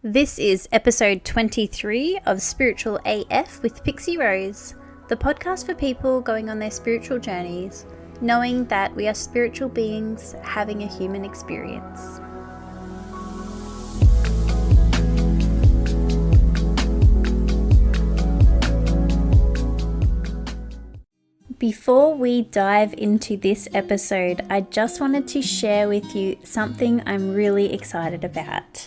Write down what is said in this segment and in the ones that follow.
This is episode 23 of Spiritual AF with Pixie Rose, the podcast for people going on their spiritual journeys, knowing that we are spiritual beings having a human experience. Before we dive into this episode, I just wanted to share with you something I'm really excited about.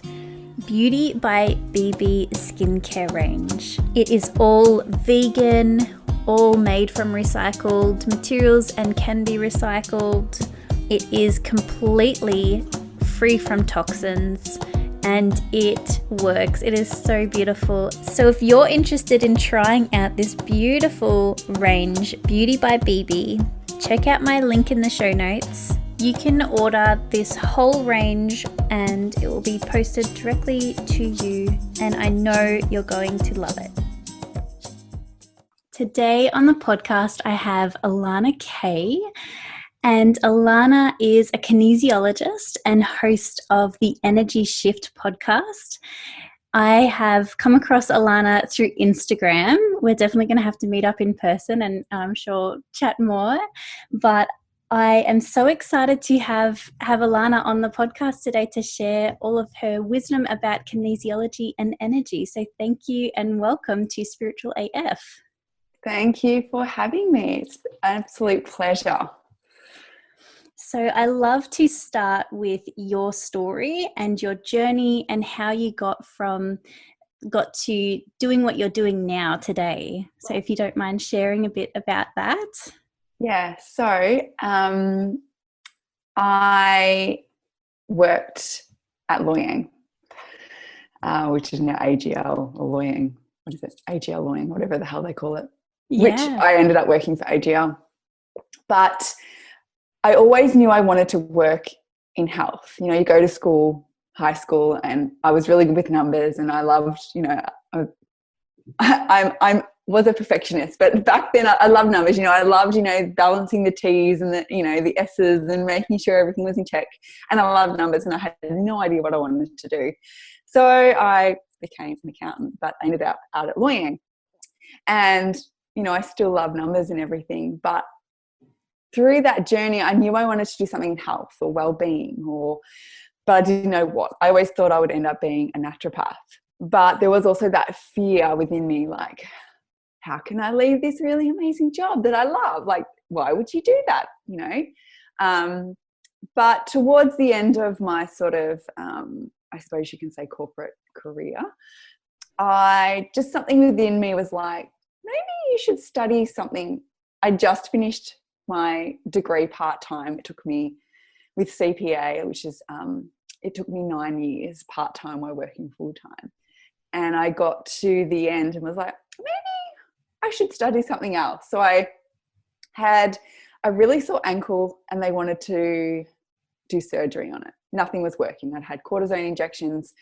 Beauty by BB skincare range. It is all vegan, all made from recycled materials and can be recycled. It is completely free from toxins and it works. It is so beautiful. So if you're interested in trying out this beautiful range, Beauty by BB, check out my link in the show notes. You can order this whole range and it will be posted directly to you, and I know you're going to love it. Today on the podcast, I have Ilana K. And Ilana is a kinesiologist and host of the Energy Shift podcast. I have come across Ilana through Instagram. We're definitely going to have to meet up in person and I'm sure chat more. But I am so excited to have Ilana on the podcast today to share all of her wisdom about kinesiology and energy. So thank you and welcome to Spiritual AF. Thank you for having me. It's an absolute pleasure. So I love to start with your story and your journey and how you got to doing what you're doing now today. So if you don't mind sharing a bit about that. Yeah, so I worked at Loy Yang, which is now AGL or Loy Yang. What is it? AGL Loy Yang, whatever the hell they call it. Yeah. Which I ended up working for AGL. But I always knew I wanted to work in health. You know, you go to school, high school, and I was really good with numbers and I loved, you know, I was a perfectionist, but back then I loved numbers. You know, I loved, you know, balancing the T's and the, you know, the S's and making sure everything was in check. And I loved numbers and I had no idea what I wanted to do. So I became an accountant, but I ended up out at Loy Yang. And, you know, I still love numbers and everything, but through that journey, I knew I wanted to do something in health or well-being, but I didn't know what. I always thought I would end up being a naturopath. But there was also that fear within me, like, how can I leave this really amazing job that I love? Like, why would you do that, you know? But towards the end of my sort of, I suppose you can say corporate career, something within me was like, maybe you should study something. I just finished my degree part-time. It took me with CPA, which is, it took me 9 years part-time while working full-time. And I got to the end and was like, maybe I should study something else. So I had a really sore ankle and they wanted to do surgery on it. Nothing was working. I'd had cortisone injections.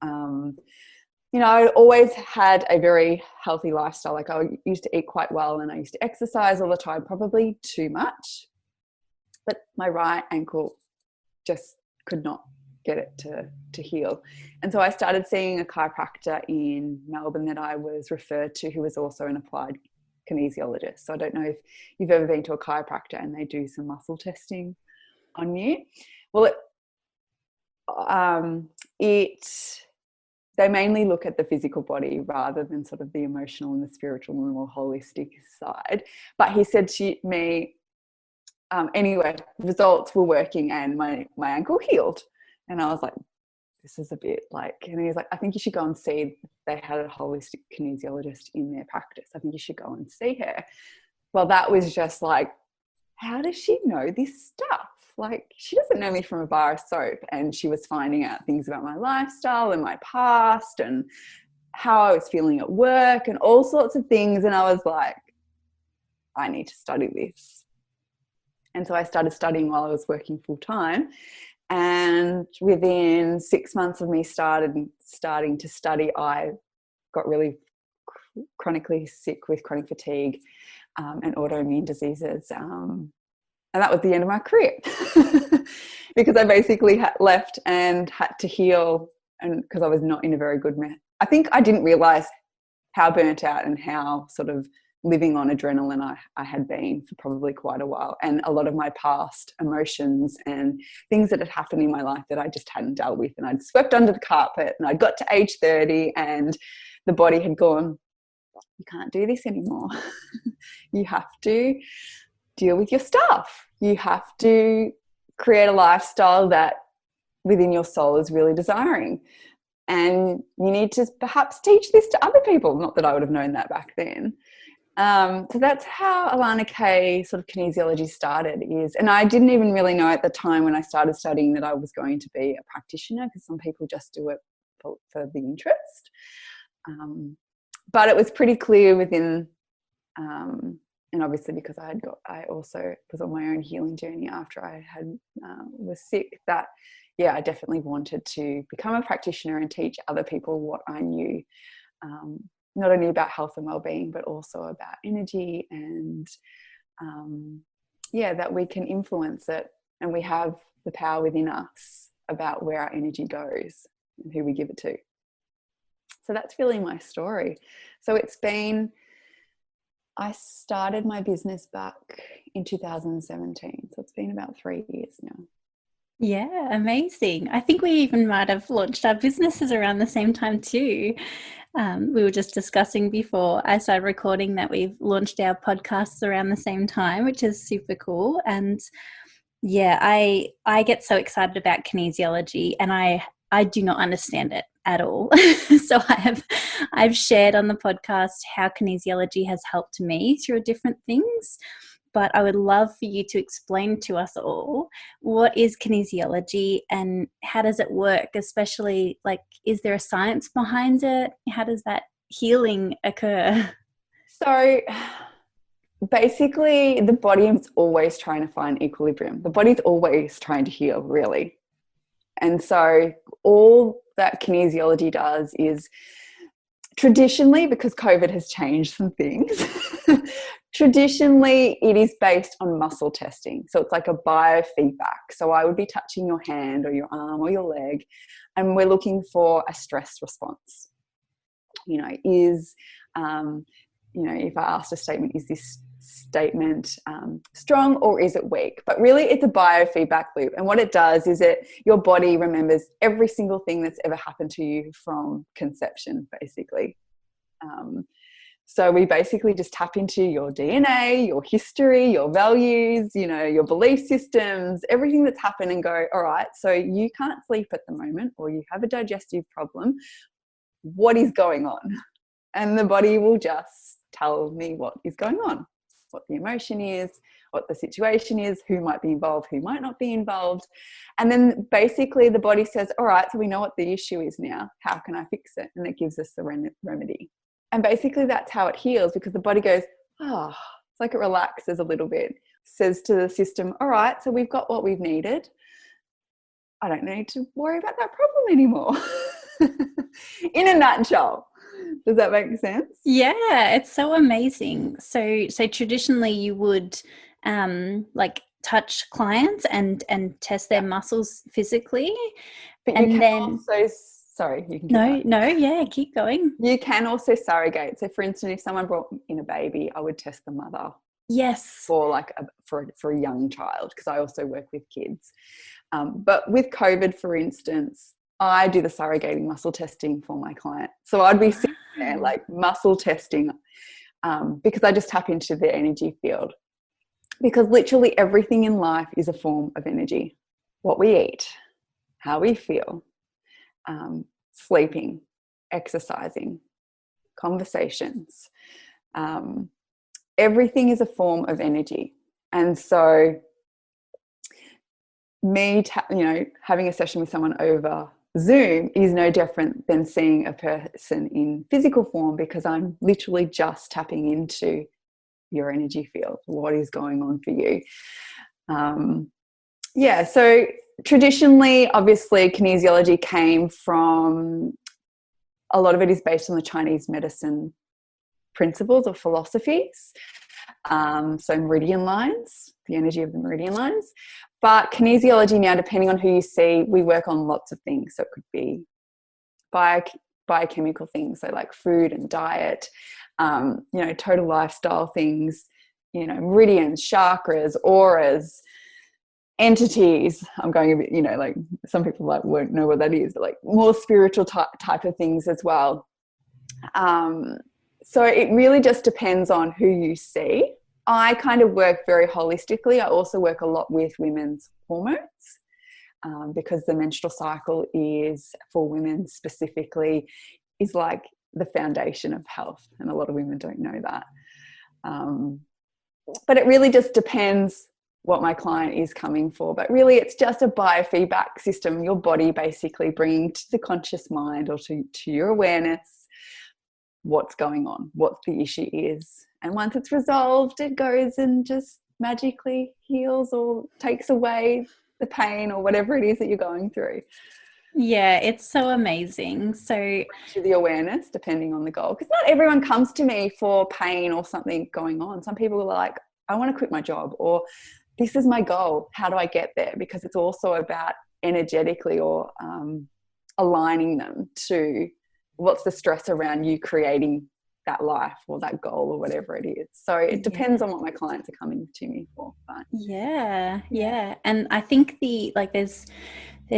You know, I always had a very healthy lifestyle. Like I used to eat quite well and I used to exercise all the time, probably too much. But my right ankle just could not get it to heal. And so I started seeing a chiropractor in Melbourne that I was referred to, who was also an applied kinesiologist. So I don't know if you've ever been to a chiropractor and they do some muscle testing on you. Well, they mainly look at the physical body rather than sort of the emotional and the spiritual and the more holistic side. But he said to me, anyway, results were working and my ankle healed. And I was like, this is a bit like, and he was like, I think you should go and see, they had a holistic kinesiologist in their practice. I think you should go and see her. Well, that was just like, how does she know this stuff? Like, she doesn't know me from a bar of soap, and she was finding out things about my lifestyle and my past and how I was feeling at work and all sorts of things. And I was like, I need to study this. And so I started studying while I was working full time. And within 6 months of me starting to study, I got really chronically sick with chronic fatigue and autoimmune diseases. And that was the end of my career because I basically left and had to heal and because I was not in a very good I think I didn't realize how burnt out and how sort of living on adrenaline I had been for probably quite a while, and a lot of my past emotions and things that had happened in my life that I just hadn't dealt with, and I'd swept under the carpet, and I got to age 30 and the body had gone, you can't do this anymore. You have to deal with your stuff. You have to create a lifestyle that within your soul is really desiring. And you need to perhaps teach this to other people. Not that I would have known that back then. So that's how Ilana K sort of kinesiology started and I didn't even really know at the time when I started studying that I was going to be a practitioner, because some people just do it for the interest. But it was pretty clear within, and obviously because I also was on my own healing journey after I was sick, that I definitely wanted to become a practitioner and teach other people what I knew, not only about health and well-being, but also about energy and that we can influence it, and we have the power within us about where our energy goes and who we give it to. So that's really my story. So I started my business back in 2017. So it's been about 3 years now. Yeah, amazing. I think we even might have launched our businesses around the same time too. We were just discussing before I started recording that we've launched our podcasts around the same time, which is super cool. And yeah, I get so excited about kinesiology, and I do not understand it at all. So I've shared on the podcast how kinesiology has helped me through different things. But I would love for you to explain to us all, what is kinesiology and how does it work? Especially, like, is there a science behind it? How does that healing occur? So basically, the body is always trying to find equilibrium. The body's always trying to heal, really. And so all that kinesiology does is, traditionally, because COVID has changed some things, traditionally it is based on muscle testing. So it's like a biofeedback. So I would be touching your hand or your arm or your leg, and we're looking for a stress response. If I asked a statement, is this statement strong or is it weak? But really it's a biofeedback loop, and what it does is your body remembers every single thing that's ever happened to you from conception, basically. So we basically just tap into your DNA, your history, your values, your belief systems, everything that's happened, and go, all right, so you can't sleep at the moment, or you have a digestive problem. What is going on? And the body will just tell me what is going on, what the emotion is, what the situation is, who might be involved, who might not be involved. And then basically the body says, all right, so we know what the issue is now. How can I fix it? And it gives us the remedy. And basically that's how it heals, because the body goes, it's like it relaxes a little bit, says to the system, all right, so we've got what we've needed. I don't need to worry about that problem anymore. In a nutshell. Does that make sense? Yeah, it's so amazing. So traditionally you would touch clients and test their muscles physically, but and you can then also, sorry, you can keep going. You can also surrogate. So for instance, if someone brought in a baby, I would test the mother. Yes. For for a young child, because I also work with kids. But with COVID, for instance, I do the surrogating muscle testing for my client. So I'd be sitting there like muscle testing, because I just tap into their energy field. Because literally everything in life is a form of energy. What we eat, how we feel, sleeping, exercising, conversations, everything is a form of energy. And so having a session with someone over Zoom is no different than seeing a person in physical form, because I'm literally just tapping into your energy field, what is going on for you. So traditionally, obviously, kinesiology came from, a lot of it is based on the Chinese medicine principles or philosophies. So meridian lines, the energy of the meridian lines. But kinesiology now, depending on who you see, we work on lots of things. So it could be biochemical things, so like food and diet, total lifestyle things, meridians, chakras, auras, entities. I'm going a bit, like some people like won't know what that is, but like more spiritual type of things as well. So it really just depends on who you see. I kind of work very holistically. I also work a lot with women's hormones, because the menstrual cycle is, for women specifically, is like the foundation of health, and a lot of women don't know that. But it really just depends what my client is coming for. But really, it's just a biofeedback system, your body basically bringing to the conscious mind, or to your awareness, what's going on, what the issue is. And once it's resolved, it goes and just magically heals or takes away the pain or whatever it is that you're going through. Yeah, it's so amazing. So to the awareness, depending on the goal, because not everyone comes to me for pain or something going on. Some people are like, I want to quit my job, or this is my goal, how do I get there? Because it's also about energetically, or aligning them to what's the stress around you creating that life or that goal or whatever it is. So it depends on what my clients are coming to me for. But yeah. And I think there's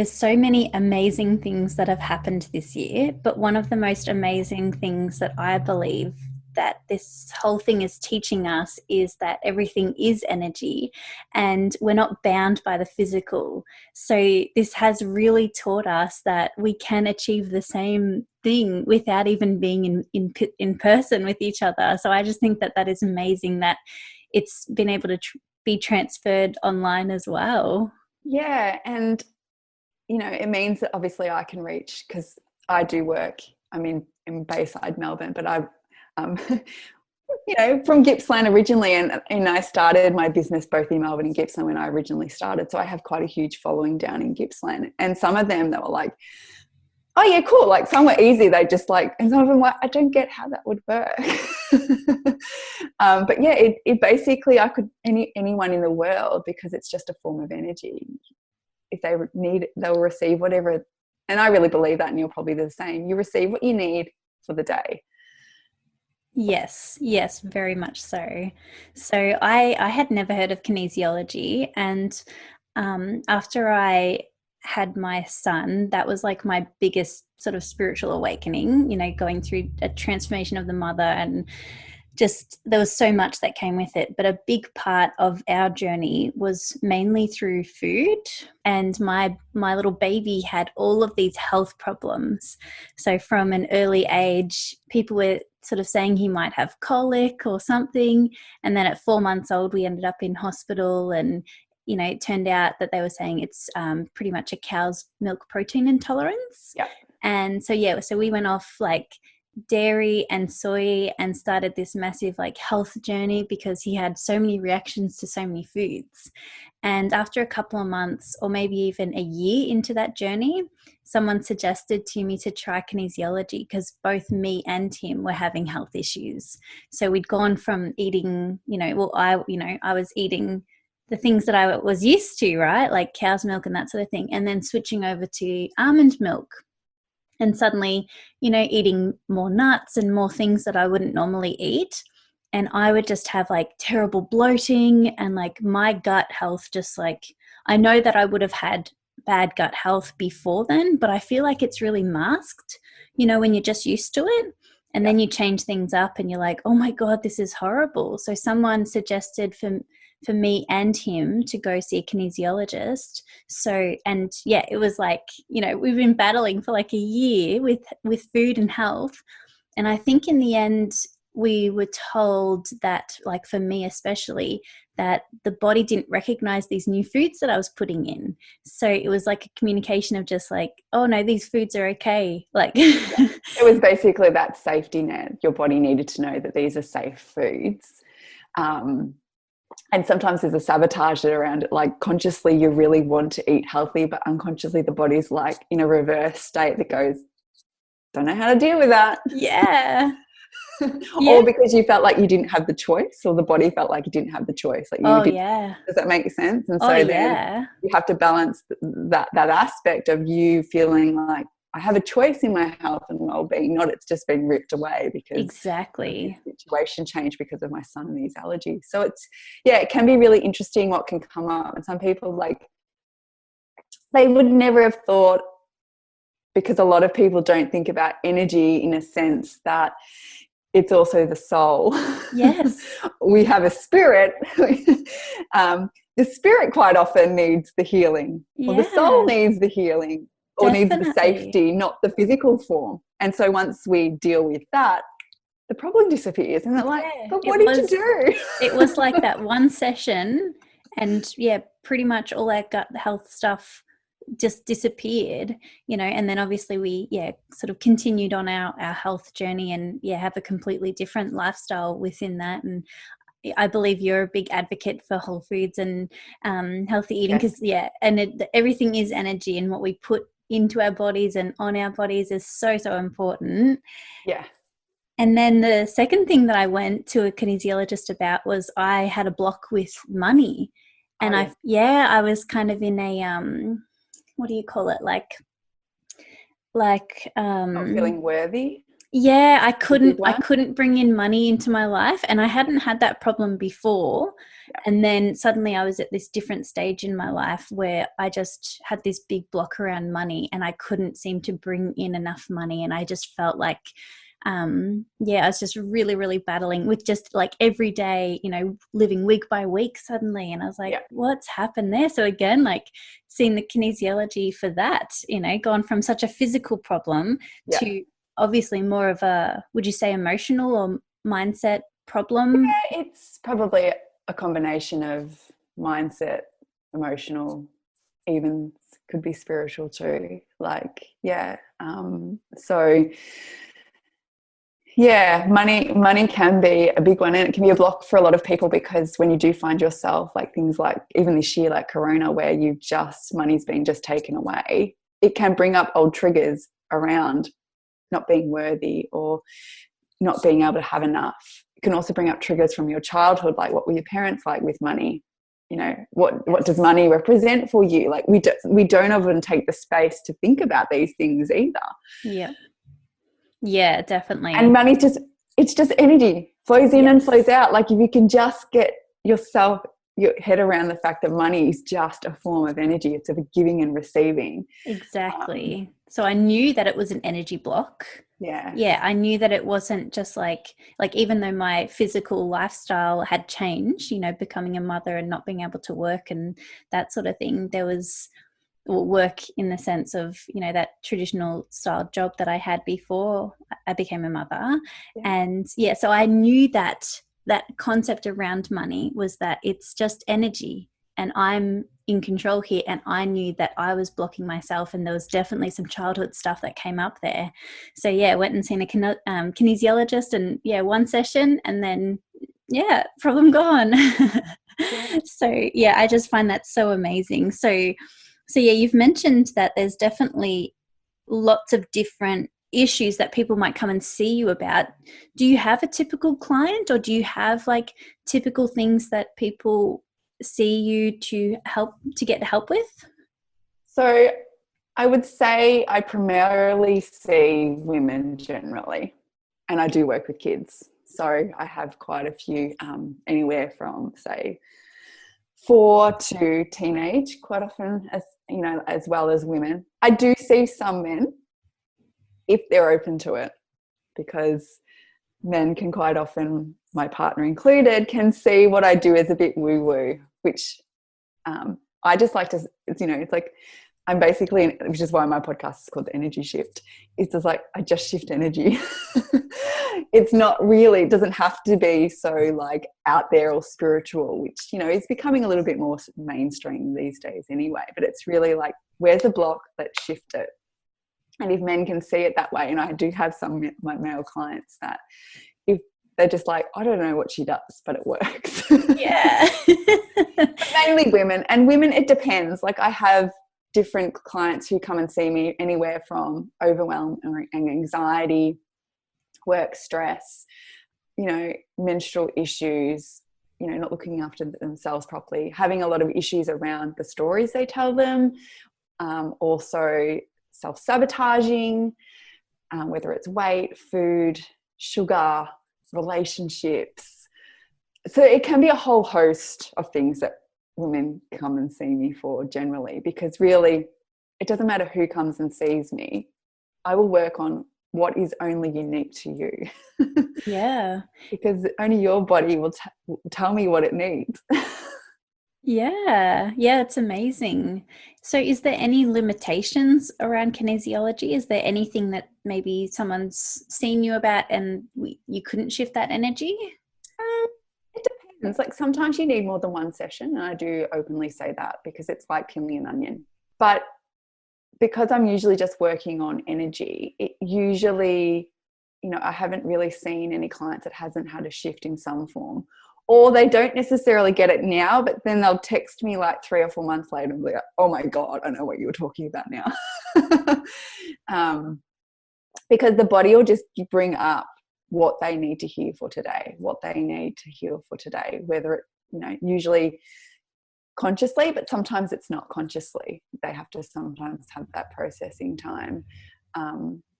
so many amazing things that have happened this year, but one of the most amazing things that I believe that this whole thing is teaching us is that everything is energy and we're not bound by the physical. So this has really taught us that we can achieve the same thing without even being in person with each other. So I just think that is amazing that it's been able to be transferred online as well. Yeah, and it means that obviously I can reach, because I do work, I'm in Bayside, Melbourne, but I from Gippsland originally, and I started my business both in Melbourne and Gippsland when I originally started. So I have quite a huge following down in Gippsland, and some of them that were like, oh yeah, cool. Like some were easy. They just like, and some of them were, I don't get how that would work. But yeah, it basically, I could, anyone in the world, because it's just a form of energy. If they need it, they'll receive whatever. And I really believe that, and you're probably the same. You receive what you need for the day. Yes, very much so. So I had never heard of kinesiology, and after I had my son, that was like my biggest sort of spiritual awakening, going through a transformation of the mother, and just there was so much that came with it. But a big part of our journey was mainly through food, and my little baby had all of these health problems. So from an early age, people were sort of saying he might have colic or something, and then at 4 months old we ended up in hospital, and it turned out that they were saying it's pretty much a cow's milk protein intolerance. Yeah. And so we went off like dairy and soy and started this massive like health journey, because he had so many reactions to so many foods. And after a couple of months, or maybe even a year into that journey, someone suggested to me to try kinesiology, because both me and him were having health issues. So we'd gone from eating, I was eating the things that I was used to, right? Like cow's milk and that sort of thing. And then switching over to almond milk. And suddenly, eating more nuts and more things that I wouldn't normally eat. And I would just have like terrible bloating, and like my gut health, just like, I know that I would have had bad gut health before then, but I feel like it's really masked, when you're just used to it. And then you change things up and you're like, oh my God, this is horrible. So someone suggested for me and him to go see a kinesiologist. So, and yeah, it was like, we've been battling for like a year with food and health. And I think in the end, we were told that, like for me especially, that the body didn't recognize these new foods that I was putting in. So it was like a communication of just like, oh no, these foods are okay. Like it was basically that safety net. Your body needed to know that these are safe foods. And sometimes there's a sabotage around it. Like consciously you really want to eat healthy, but unconsciously the body's like in a reverse state that goes, don't know how to deal with that. Yeah. Or because you felt like you didn't have the choice, or the body felt like you didn't have the choice. Like does that make sense? And so then you have to balance that aspect of you feeling like I have a choice in my health and well-being, not it's just been ripped away because Exactly. the situation changed because of my son and his allergies. So it's, yeah, it can be really interesting what can come up. And some people, like, they would never have thought, because a lot of people don't think about energy in a sense that it's also the soul. Yes. We have a spirit. The spirit quite often needs the healing, or the soul Yeah, needs the healing, or needs the definitely. safety, not the physical form. And so once we deal with that, the problem disappears. And they're like, Yeah, but what did you do? it was like that one session, and yeah, pretty much all that gut health stuff just disappeared, and then obviously we sort of continued on our health journey, and have a completely different lifestyle within that. And I believe you're a big advocate for whole foods and healthy eating, Yes. because everything is energy, and what we put into our bodies and on our bodies is so important. Yeah. And then the second thing that I went to a kinesiologist about was I had a block with money. And Oh, yeah. I was kind of in a what do you call it, like Not feeling worthy. yeah, I The big one. couldn't bring in money into my life, and I hadn't had that problem before. Yeah. And then suddenly I was at this different stage in my life where I just had this big block around money, and I couldn't seem to bring in enough money, and I just felt like I was just really, really battling with just like every day, living week by week suddenly. And I was like, Yeah. what's happened there? So again, like seeing the kinesiology for that, gone from such a physical problem Yeah. to obviously more of a, would you say, emotional or mindset problem? Yeah, it's probably a combination of mindset, emotional, even could be spiritual too. Like, yeah. So yeah, money can be a big one, and it can be a block for a lot of people, because when you do find yourself, like things like even this year, like Corona, where money's been just taken away, it can bring up old triggers around not being worthy or not being able to have enough. It can also bring up triggers from your childhood, like what were your parents like with money? What does money represent for you? Like we don't often take the space to think about these things either. Yeah, definitely. And it's just energy, flows in and flows out. Like if you can just get your head around the fact that money is just a form of energy, it's a giving and receiving. Exactly. So I knew that it was an energy block. Yeah, I knew that it wasn't just like even though my physical lifestyle had changed, becoming a mother and not being able to work and that sort of thing, there was work in the sense of, that traditional style job that I had before I became a mother. yeah. And so I knew that concept around money was that it's just energy, and I'm in control here. And I knew that I was blocking myself, and there was definitely some childhood stuff that came up there. So I went and seen a kinesiologist, and one session, and then problem gone. So I just find that so amazing. So you've mentioned that there's definitely lots of different issues that people might come and see you about. Do you have a typical client, or do you have like typical things that people see you to get help with? So I would say I primarily see women generally, and I do work with kids. So I have quite a few, anywhere from say 4 to teenage, quite often, as well as women. I do see some men, if they're open to it, because men can quite often, my partner included, can see what I do as a bit woo-woo, which I just like to, it's like I'm basically, which is why my podcast is called The Energy Shift. It's just like I just shift energy. It's not really, it doesn't have to be so like out there or spiritual, which, is becoming a little bit more mainstream these days anyway. But it's really like, where's the block? Let's shift it. And if men can see it that way, and I do have some of my male clients that if they're just like, I don't know what she does, but it works. Yeah. Mainly women. And women, it depends. Like I have different clients who come and see me anywhere from overwhelm and anxiety, work stress, menstrual issues, not looking after themselves properly, having a lot of issues around the stories they tell them, also self-sabotaging, whether it's weight, food, sugar, relationships. So it can be a whole host of things that women come and see me for generally, because really it doesn't matter who comes and sees me. I will work on what is only unique to you. Yeah. Because only your body will tell me what it needs. Yeah, it's amazing. So is there any limitations around kinesiology? Is there anything that maybe someone's seen you about and you couldn't shift that energy? It depends. Like sometimes you need more than one session, and I do openly say that because it's like peeling an onion. But because I'm usually just working on energy, it usually, I haven't really seen any clients that hasn't had a shift in some form. Or they don't necessarily get it now, but then they'll text me like 3 or 4 months later and be like, oh my God, I know what you were talking about now. Because the body will just bring up what they need to hear for today, what they need to heal for today, whether it, usually consciously, but sometimes it's not consciously. They have to sometimes have that processing time.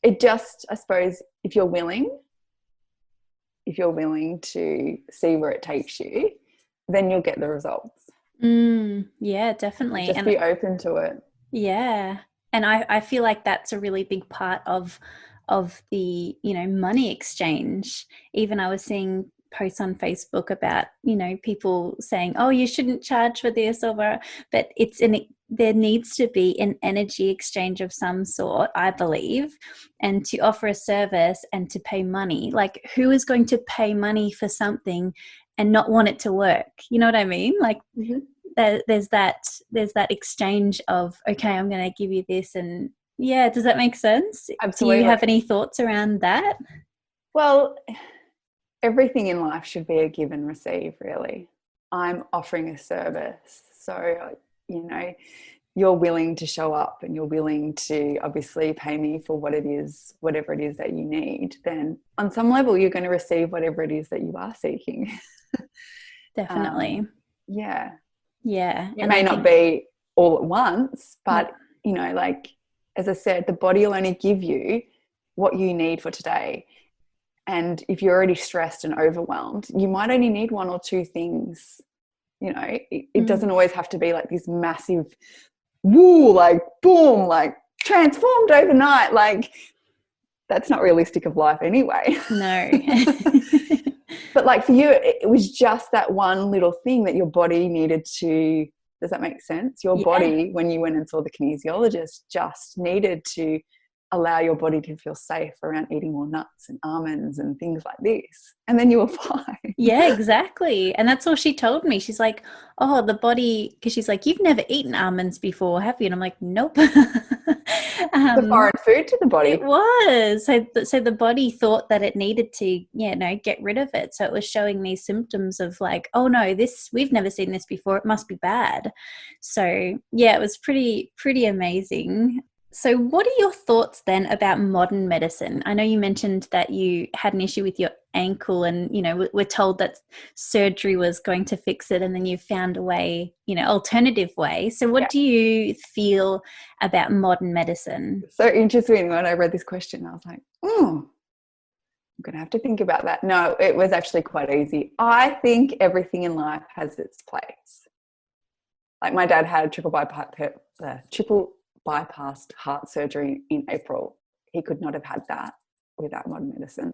It just, I suppose, if you're willing to see where it takes you, then you'll get the results. Yeah, definitely. Just be open to it. Yeah. And I feel like that's a really big part of the, money exchange. Even I was seeing posts on Facebook about, people saying, oh, you shouldn't charge for this over, but there needs to be an energy exchange of some sort, I believe, and to offer a service and to pay money. Like, who is going to pay money for something and not want it to work? You know what I mean? Like, there's that exchange of, okay, I'm going to give you this. And yeah, does that make sense? Absolutely. Do you have any thoughts around that? Well, everything in life should be a give and receive, really. I'm offering a service. So, you're willing to show up and you're willing to obviously pay me for whatever it is that you need, then on some level you're going to receive whatever it is that you are seeking. Definitely. Yeah. It may not be all at once, but like, as I said, the body will only give you what you need for today. And if you're already stressed and overwhelmed, you might only need 1 or 2 things. It doesn't always have to be like this massive woo, like boom, like transformed overnight. Like, that's not realistic of life anyway. No. But like for you, it was just that one little thing that your body needed to, does that make sense? Your body, when you went and saw the kinesiologist, just needed to allow your body to feel safe around eating more nuts and almonds and things like this. And then you were fine. Yeah, exactly. And that's all she told me. She's like, oh, the body, because she's like, you've never eaten almonds before, have you? And I'm like, nope. The foreign food to the body. It was. So the body thought that it needed to, get rid of it. So it was showing these symptoms of like, oh no, we've never seen this before. It must be bad. So yeah, it was pretty amazing. So what are your thoughts then about modern medicine? I know you mentioned that you had an issue with your ankle and, we're told that surgery was going to fix it, and then you found a way, alternative way. So what do you feel about modern medicine? So interesting. When I read this question, I was like, I'm going to have to think about that. No, it was actually quite easy. I think everything in life has its place. Like, my dad had triple bypassed heart surgery in April. He could not have had that without modern medicine.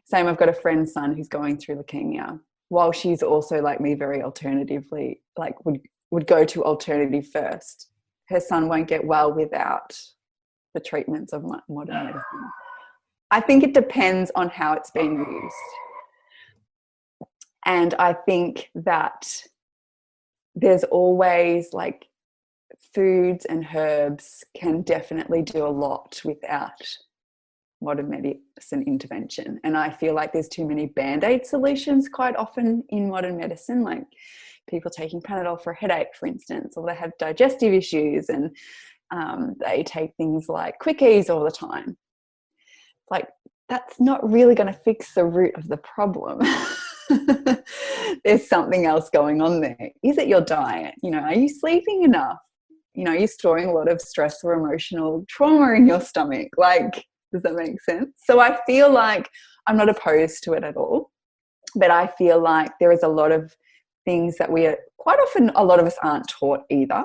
Same, I've got a friend's son who's going through leukemia. While she's also like me, very alternatively, like would go to alternative first. Her son won't get well without the treatments of modern medicine. I think it depends on how it's being used. And I think that there's always like, foods and herbs can definitely do a lot without modern medicine intervention. And I feel like there's too many Band-Aid solutions quite often in modern medicine, like people taking Panadol for a headache, for instance, or they have digestive issues and they take things like quickies all the time. Like, that's not really going to fix the root of the problem. There's something else going on there. Is it your diet? Are you sleeping enough? you're storing a lot of stress or emotional trauma in your stomach. Like, does that make sense? So I feel like I'm not opposed to it at all, but I feel like there is a lot of things that quite often a lot of us aren't taught either,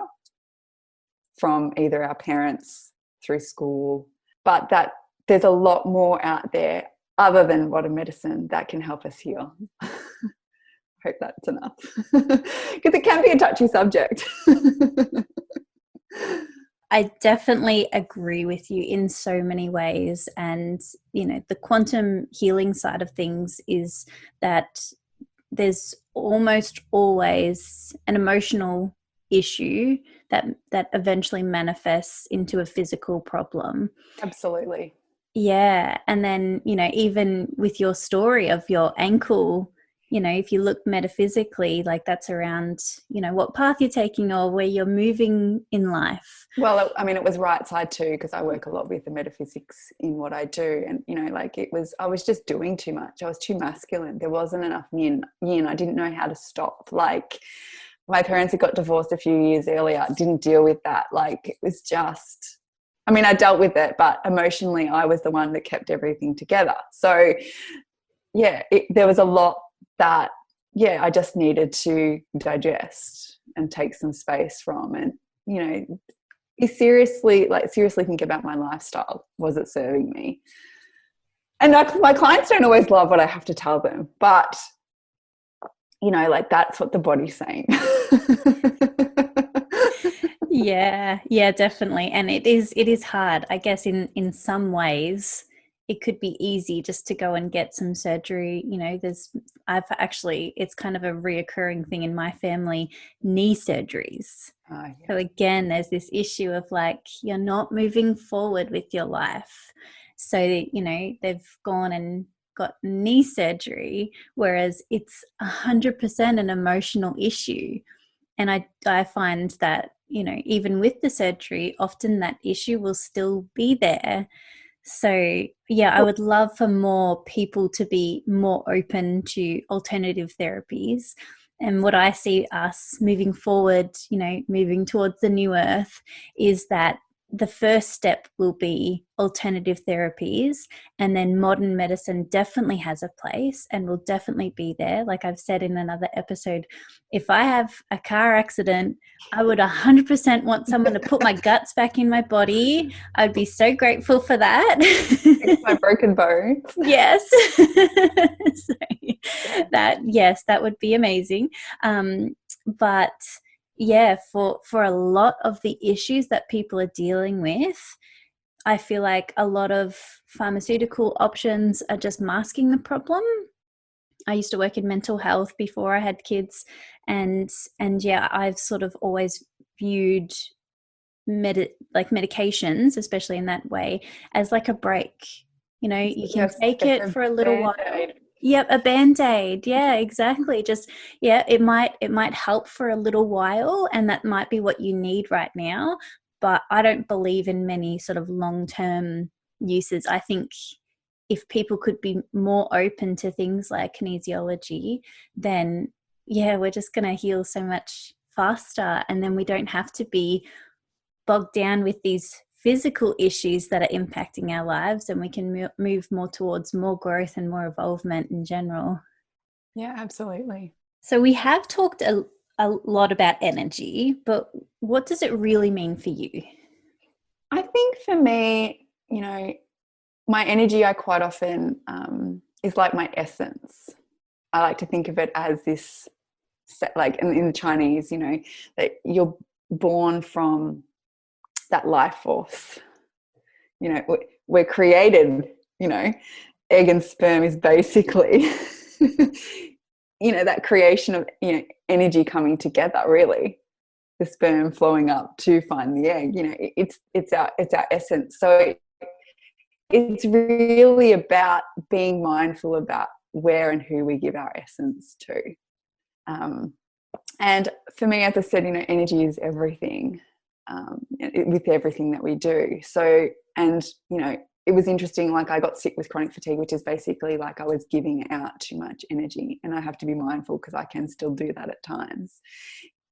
from either our parents, through school, but that there's a lot more out there other than modern medicine that can help us heal. I hope that's enough, because it can be a touchy subject. I definitely agree with you in so many ways. And, the quantum healing side of things is that there's almost always an emotional issue that eventually manifests into a physical problem. Absolutely. Yeah. And then, even with your story of your ankle, if you look metaphysically, like that's around, what path you're taking or where you're moving in life. Well, I mean, it was right side too, because I work a lot with the metaphysics in what I do. And, I was just doing too much. I was too masculine. There wasn't enough yin. I didn't know how to stop. Like, my parents had got divorced a few years earlier. I didn't deal with that. Like, it was just, I dealt with it, but emotionally I was the one that kept everything together. So yeah, there was a lot that, I just needed to digest and take some space from, and, seriously think about my lifestyle. Was it serving me? And my clients don't always love what I have to tell them, but, that's what the body's saying. Yeah, definitely. And it is hard. I guess in some ways it could be easy just to go and get some surgery. It's kind of a reoccurring thing in my family, knee surgeries. Yeah. So again, there's this issue of like, you're not moving forward with your life. So, they've gone and got knee surgery, whereas it's 100% an emotional issue. And I find that, even with the surgery, often that issue will still be there. So, yeah, I would love for more people to be more open to alternative therapies. And what I see us moving forward, moving towards the new earth, is that the first step will be alternative therapies, and then modern medicine definitely has a place and will definitely be there. Like I've said in another episode, if I have a car accident, I would 100% want someone to put my guts back in my body. I'd be so grateful for that. Fix my broken bones. Yes. That would be amazing. But yeah, for a lot of the issues that people are dealing with, I feel like a lot of pharmaceutical options are just masking the problem. I used to work in mental health before I had kids, and yeah, I've sort of always viewed medications, especially in that way, as like a break. You can take it for a little while. Yep, a Band-Aid. Yeah, exactly. Just, it might help for a little while, and that might be what you need right now. But I don't believe in many sort of long-term uses. I think if people could be more open to things like kinesiology, then we're just going to heal so much faster, and then we don't have to be bogged down with these physical issues that are impacting our lives, and we can move more towards more growth and more evolvement in general. Yeah, absolutely. So we have talked a lot about energy, but what does it really mean for you? I think for me, my energy, I quite often is like my essence. I like to think of it as this, like in Chinese, that you're born from that life force. We're created, egg and sperm is basically, that creation of energy coming together, really. The sperm flowing up to find the egg, it's our essence. So it's really about being mindful about where and who we give our essence to. And for me, as I said, energy is everything, with everything that we do. So, and, it was interesting, like I got sick with chronic fatigue, which is basically like I was giving out too much energy, and I have to be mindful because I can still do that at times,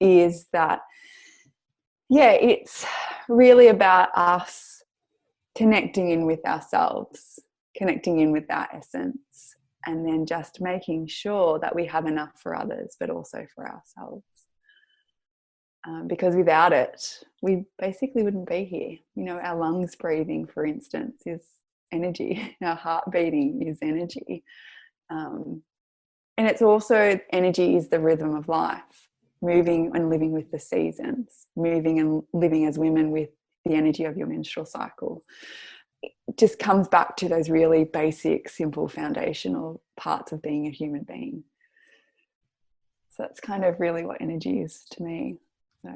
is that yeah, it's really about us connecting in with ourselves, connecting in with our essence, and then just making sure that we have enough for others, but also for ourselves. Because without it, we basically wouldn't be here. You know, our lungs breathing, for instance, is energy. Our heart beating is energy. And it's also, energy is the rhythm of life, moving and living with the seasons, moving and living as women with the energy of your menstrual cycle. It just comes back to those really basic, simple, foundational parts of being a human being. So that's kind of really what energy is to me. So.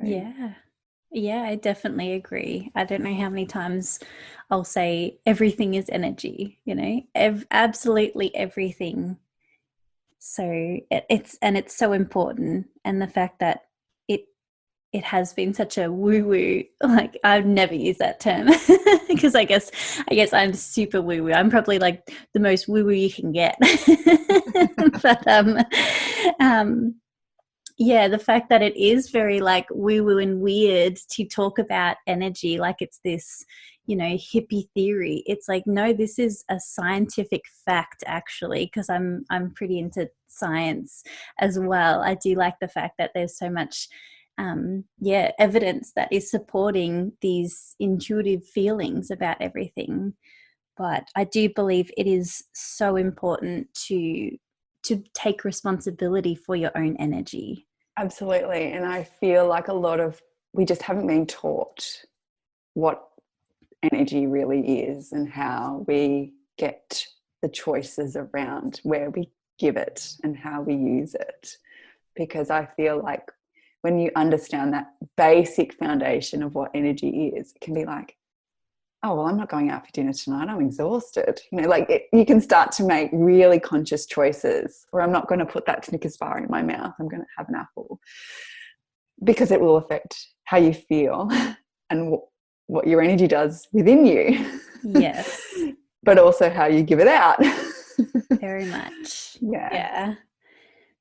Yeah, I definitely agree. I don't know how many times I'll say everything is energy, you know, absolutely everything. So it's so important, and the fact that it it has been such a woo woo, like I've never used that term because I guess I'm super woo woo. I'm probably like the most woo woo you can get. But um yeah, the fact that it is very like woo woo and weird to talk about energy like it's this, you know, hippie theory. It's like, no, this is a scientific fact actually, because I'm pretty into science as well. I do like the fact that there's so much evidence that is supporting these intuitive feelings about everything. But I do believe it is so important to take responsibility for your own energy. Absolutely. And I feel like we just haven't been taught what energy really is and how we get the choices around where we give it and how we use it. Because I feel like when you understand that basic foundation of what energy is, it can be like, oh, well, I'm not going out for dinner tonight. I'm exhausted. You know, like you can start to make really conscious choices, or I'm not going to put that Snickers bar in my mouth. I'm going to have an apple, because it will affect how you feel and what your energy does within you. Yes. But also how you give it out. Very much. Yeah. Yeah.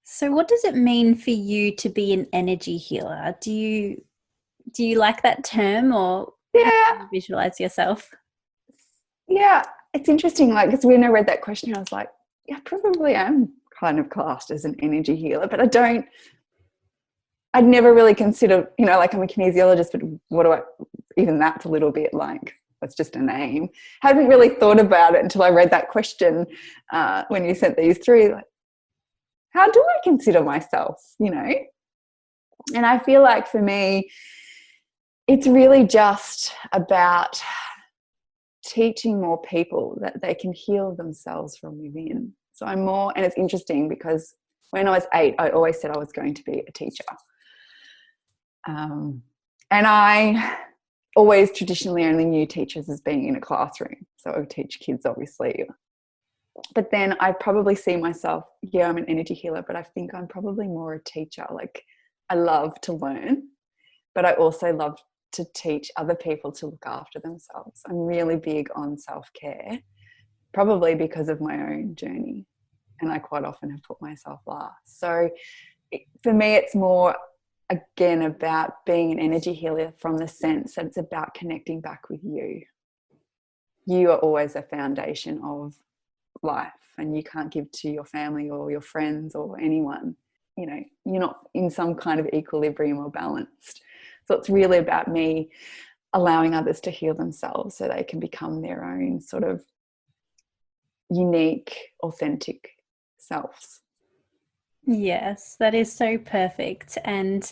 So what does it mean for you to be an energy healer? Do you like that term, or how Yeah. do you visualize yourself? Yeah. It's interesting. Like, because when I read that question, I was like, yeah, probably am kind of classed as an energy healer, but I'd never really consider, you know, like I'm a kinesiologist, but even that's a little bit like, that's just a name. Hadn't really thought about it until I read that question when you sent these through. Like, how do I consider myself, you know? And I feel like for me, it's really just about teaching more people that they can heal themselves from within. So and it's interesting because when I was 8, I always said I was going to be a teacher. And I always traditionally only knew teachers as being in a classroom. So I would teach kids, obviously. But then I probably see myself, yeah, I'm an energy healer, but I think I'm probably more a teacher. Like, I love to learn, but I also love to teach other people to look after themselves. I'm really big on self-care, probably because of my own journey. And I quite often have put myself last. So for me, it's more, again, about being an energy healer from the sense that it's about connecting back with you. You are always a foundation of life, and you can't give to your family or your friends or anyone. You know, you're not in some kind of equilibrium or balanced. So it's really about me allowing others to heal themselves so they can become their own sort of unique, authentic selves. Yes, that is so perfect. And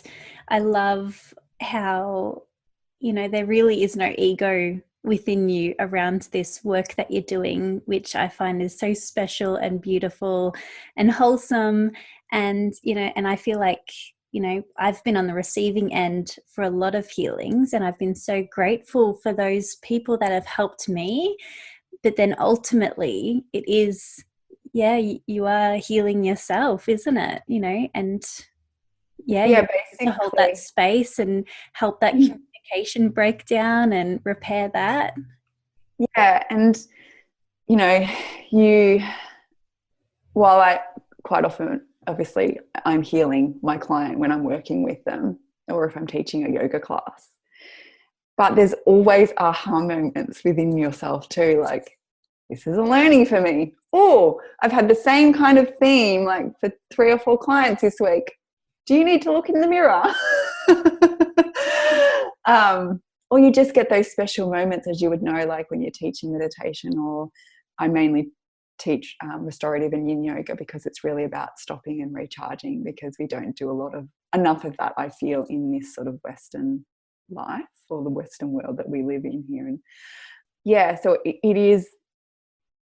I love how, you know, there really is no ego within you around this work that you're doing, which I find is so special and beautiful and wholesome. And, you know, and I feel like, you know, I've been on the receiving end for a lot of healings, and I've been so grateful for those people that have helped me. But then ultimately, it is, yeah, you are healing yourself, isn't it? You know, and yeah, Yeah, you're able to hold that basically. space and help that communication break down and repair that. Yeah, and you know, you while I quite often, obviously, I'm healing my client when I'm working with them, or if I'm teaching a yoga class. But there's always aha moments within yourself too, like, this is a learning for me. Oh, I've had the same kind of theme like for 3 or 4 clients this week. Do you need to look in the mirror? Or you just get those special moments, as you would know, like when you're teaching meditation, or I mainly teach restorative and yin yoga, because it's really about stopping and recharging, because we don't do enough of that, I feel, in this sort of Western life, or the Western world that we live in here. And yeah, so it is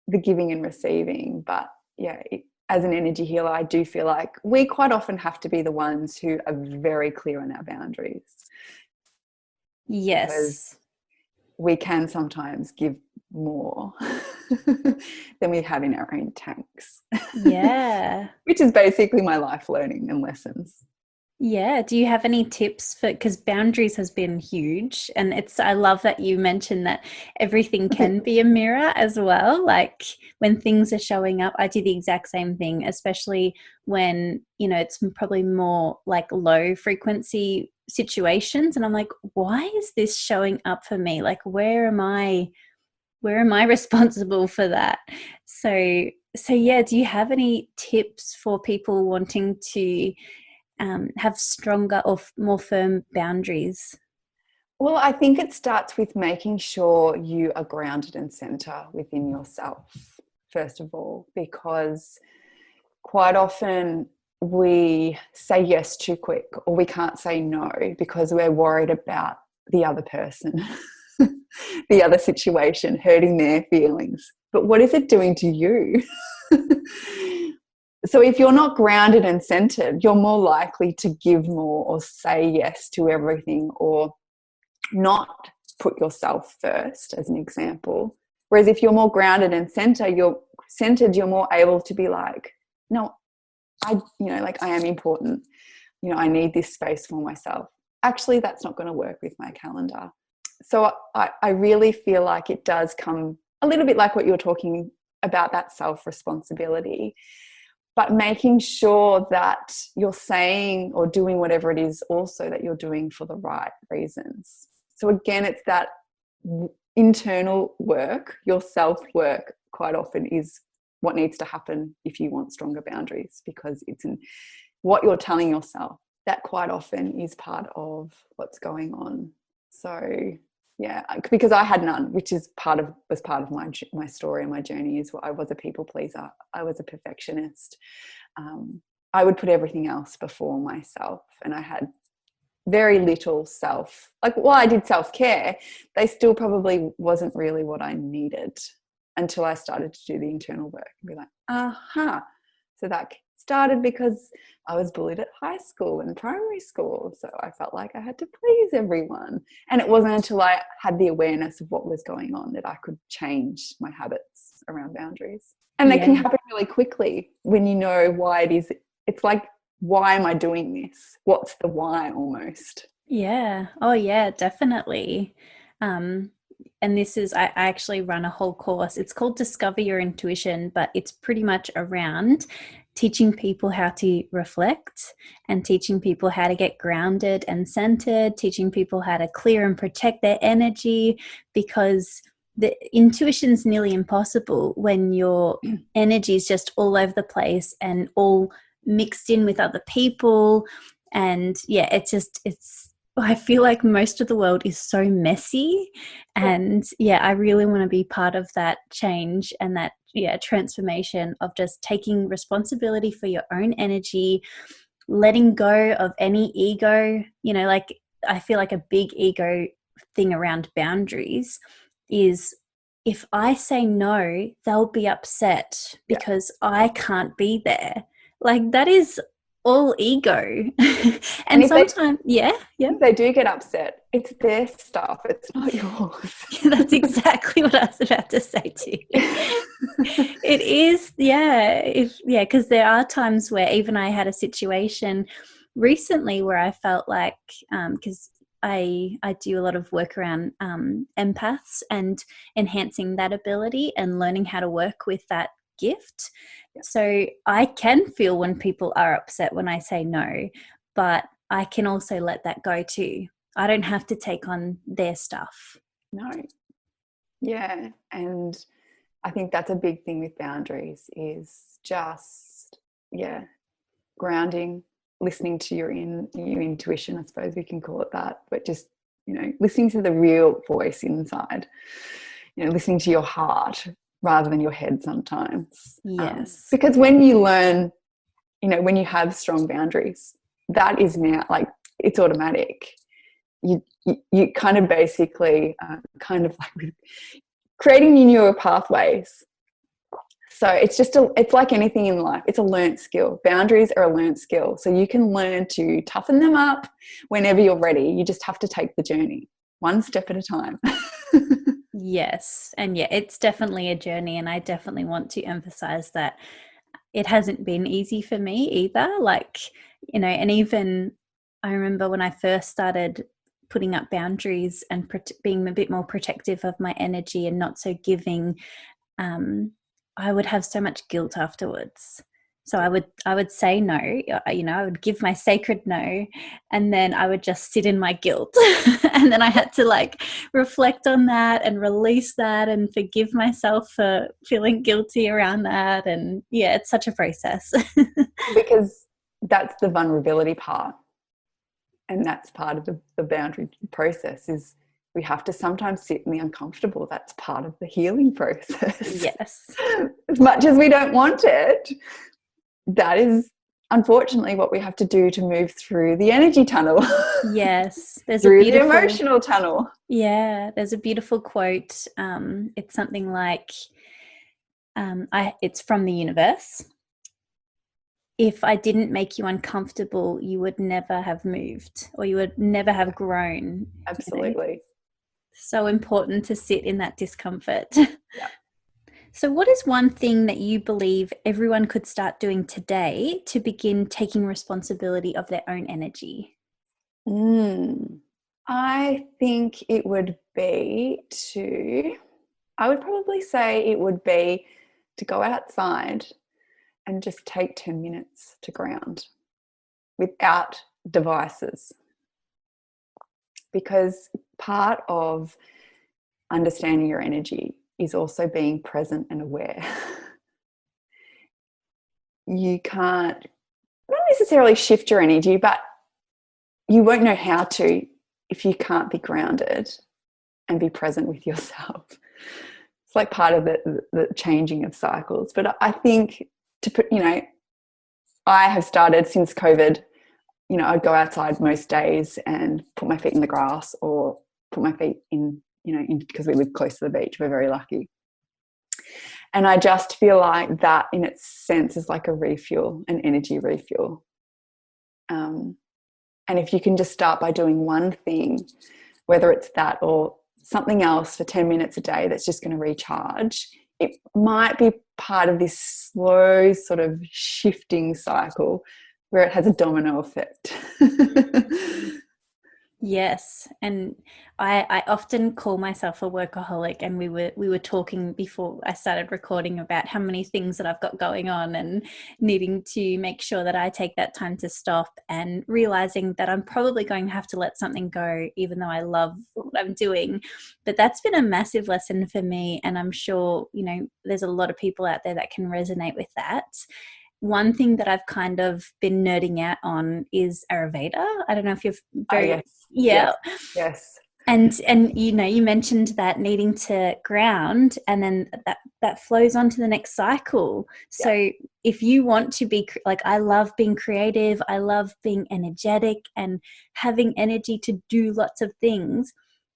the giving and receiving. But yeah, as an energy healer, I do feel like we quite often have to be the ones who are very clear on our boundaries. Yes. Because we can sometimes give more than we have in our own tanks. Yeah. Which is basically my life learning and lessons. Yeah. Do you have any tips for, because boundaries has been huge, and I love that you mentioned that everything can be a mirror as well. Like when things are showing up, I do the exact same thing, especially when, it's probably more like low frequency situations. And I'm like, why is this showing up for me? Like, where am I responsible for that? So yeah, do you have any tips for people wanting to have stronger or more firm boundaries? Well, I think it starts with making sure you are grounded and center within yourself, first of all, because quite often we say yes too quick, or we can't say no because we're worried about the other person, the other situation, hurting their feelings. But what is it doing to you? So if you're not grounded and centered, you're more likely to give more or say yes to everything, or not put yourself first, as an example. Whereas if you're more grounded and you're more able to be like, no, I am important. I need this space for myself. Actually, that's not going to work with my calendar. So I really feel like it does come a little bit like what you're talking about, that self-responsibility, but making sure that you're saying or doing whatever it is also that you're doing for the right reasons. So again, it's that internal work, your self-work quite often is what needs to happen if you want stronger boundaries, because it's in what you're telling yourself that quite often is part of what's going on. So yeah, because I had none, which was part of my story and my journey. Is I was a people pleaser. I was a perfectionist. I would put everything else before myself, and I had very little I did self-care, they still probably wasn't really what I needed until I started to do the internal work and be like, aha. So that started because I was bullied at high school and primary school. So I felt like I had to please everyone. And it wasn't until I had the awareness of what was going on that I could change my habits around boundaries. And they can happen really quickly when you know why it is. It's like, why am I doing this? What's the why almost? Yeah. Oh, yeah, definitely. And this is, I actually run a whole course. It's called Discover Your Intuition, but it's pretty much around teaching people how to reflect and teaching people how to get grounded and centered, teaching people how to clear and protect their energy, because the intuition's nearly impossible when your energy is just all over the place and all mixed in with other people. And yeah, I feel like most of the world is so messy, and I really want to be part of that change and that transformation of just taking responsibility for your own energy, letting go of any ego. Like I feel like a big ego thing around boundaries is, if I say no, they'll be upset because I can't be there. Like that is all ego. And sometimes, if they do get upset, it's their stuff. It's not yours. That's exactly what I was about to say too. It is, because there are times where even I had a situation recently where I felt like, because I do a lot of work around empaths and enhancing that ability and learning how to work with that gift. So I can feel when people are upset when I say no, but I can also let that go too. I don't have to take on their stuff. No. Yeah. And I think that's a big thing with boundaries is just, grounding, listening to your intuition, I suppose we can call it that, but just, listening to the real voice inside, listening to your heart rather than your head sometimes. Yes. Because when you learn, when you have strong boundaries, that is now like, it's automatic. You kind of basically kind of like creating new neural pathways. So it's like anything in life. It's a learnt skill. Boundaries are a learnt skill. So you can learn to toughen them up whenever you're ready. You just have to take the journey one step at a time. Yes. And yeah, it's definitely a journey. And I definitely want to emphasize that it hasn't been easy for me either. Like, and even I remember when I first started putting up boundaries and being a bit more protective of my energy and not so giving, I would have so much guilt afterwards. So I would say no, I would give my sacred no, and then I would just sit in my guilt. And then I had to like reflect on that and release that and forgive myself for feeling guilty around that. And yeah, it's such a process. Because that's the vulnerability part. And that's part of the boundary process is we have to sometimes sit in the uncomfortable. That's part of the healing process. Yes. As much as we don't want it, that is unfortunately what we have to do to move through the energy tunnel. Yes. There's through the emotional tunnel. Yeah. There's a beautiful quote. It's something like, it's from the universe. If I didn't make you uncomfortable, you would never have moved or you would never have grown. Absolutely. So important to sit in that discomfort. Yeah. So what is one thing that you believe everyone could start doing today to begin taking responsibility of their own energy? I think it would be I would probably say it would be to go outside and just take 10 minutes to ground without devices. Because part of understanding your energy is also being present and aware. You can't, not necessarily shift your energy, but you won't know how to if you can't be grounded and be present with yourself. It's like part of the changing of cycles. But I think to put, I have started since COVID, I'd go outside most days and put my feet in the grass or put my feet in, because we live close to the beach. We're very lucky. And I just feel like that in its sense is like a refuel, an energy refuel. And if you can just start by doing one thing, whether it's that or something else for 10 minutes a day that's just going to recharge, it might be part of this slow sort of shifting cycle where it has a domino effect. Yes. And I often call myself a workaholic, and we were talking before I started recording about how many things that I've got going on and needing to make sure that I take that time to stop and realizing that I'm probably going to have to let something go, even though I love what I'm doing. But that's been a massive lesson for me. And I'm sure, there's a lot of people out there that can resonate with that. One thing that I've kind of been nerding out on is Ayurveda. I don't know if you've Yes. And you mentioned that needing to ground, and then that flows on to the next cycle. So if you want to be like, I love being creative, I love being energetic and having energy to do lots of things.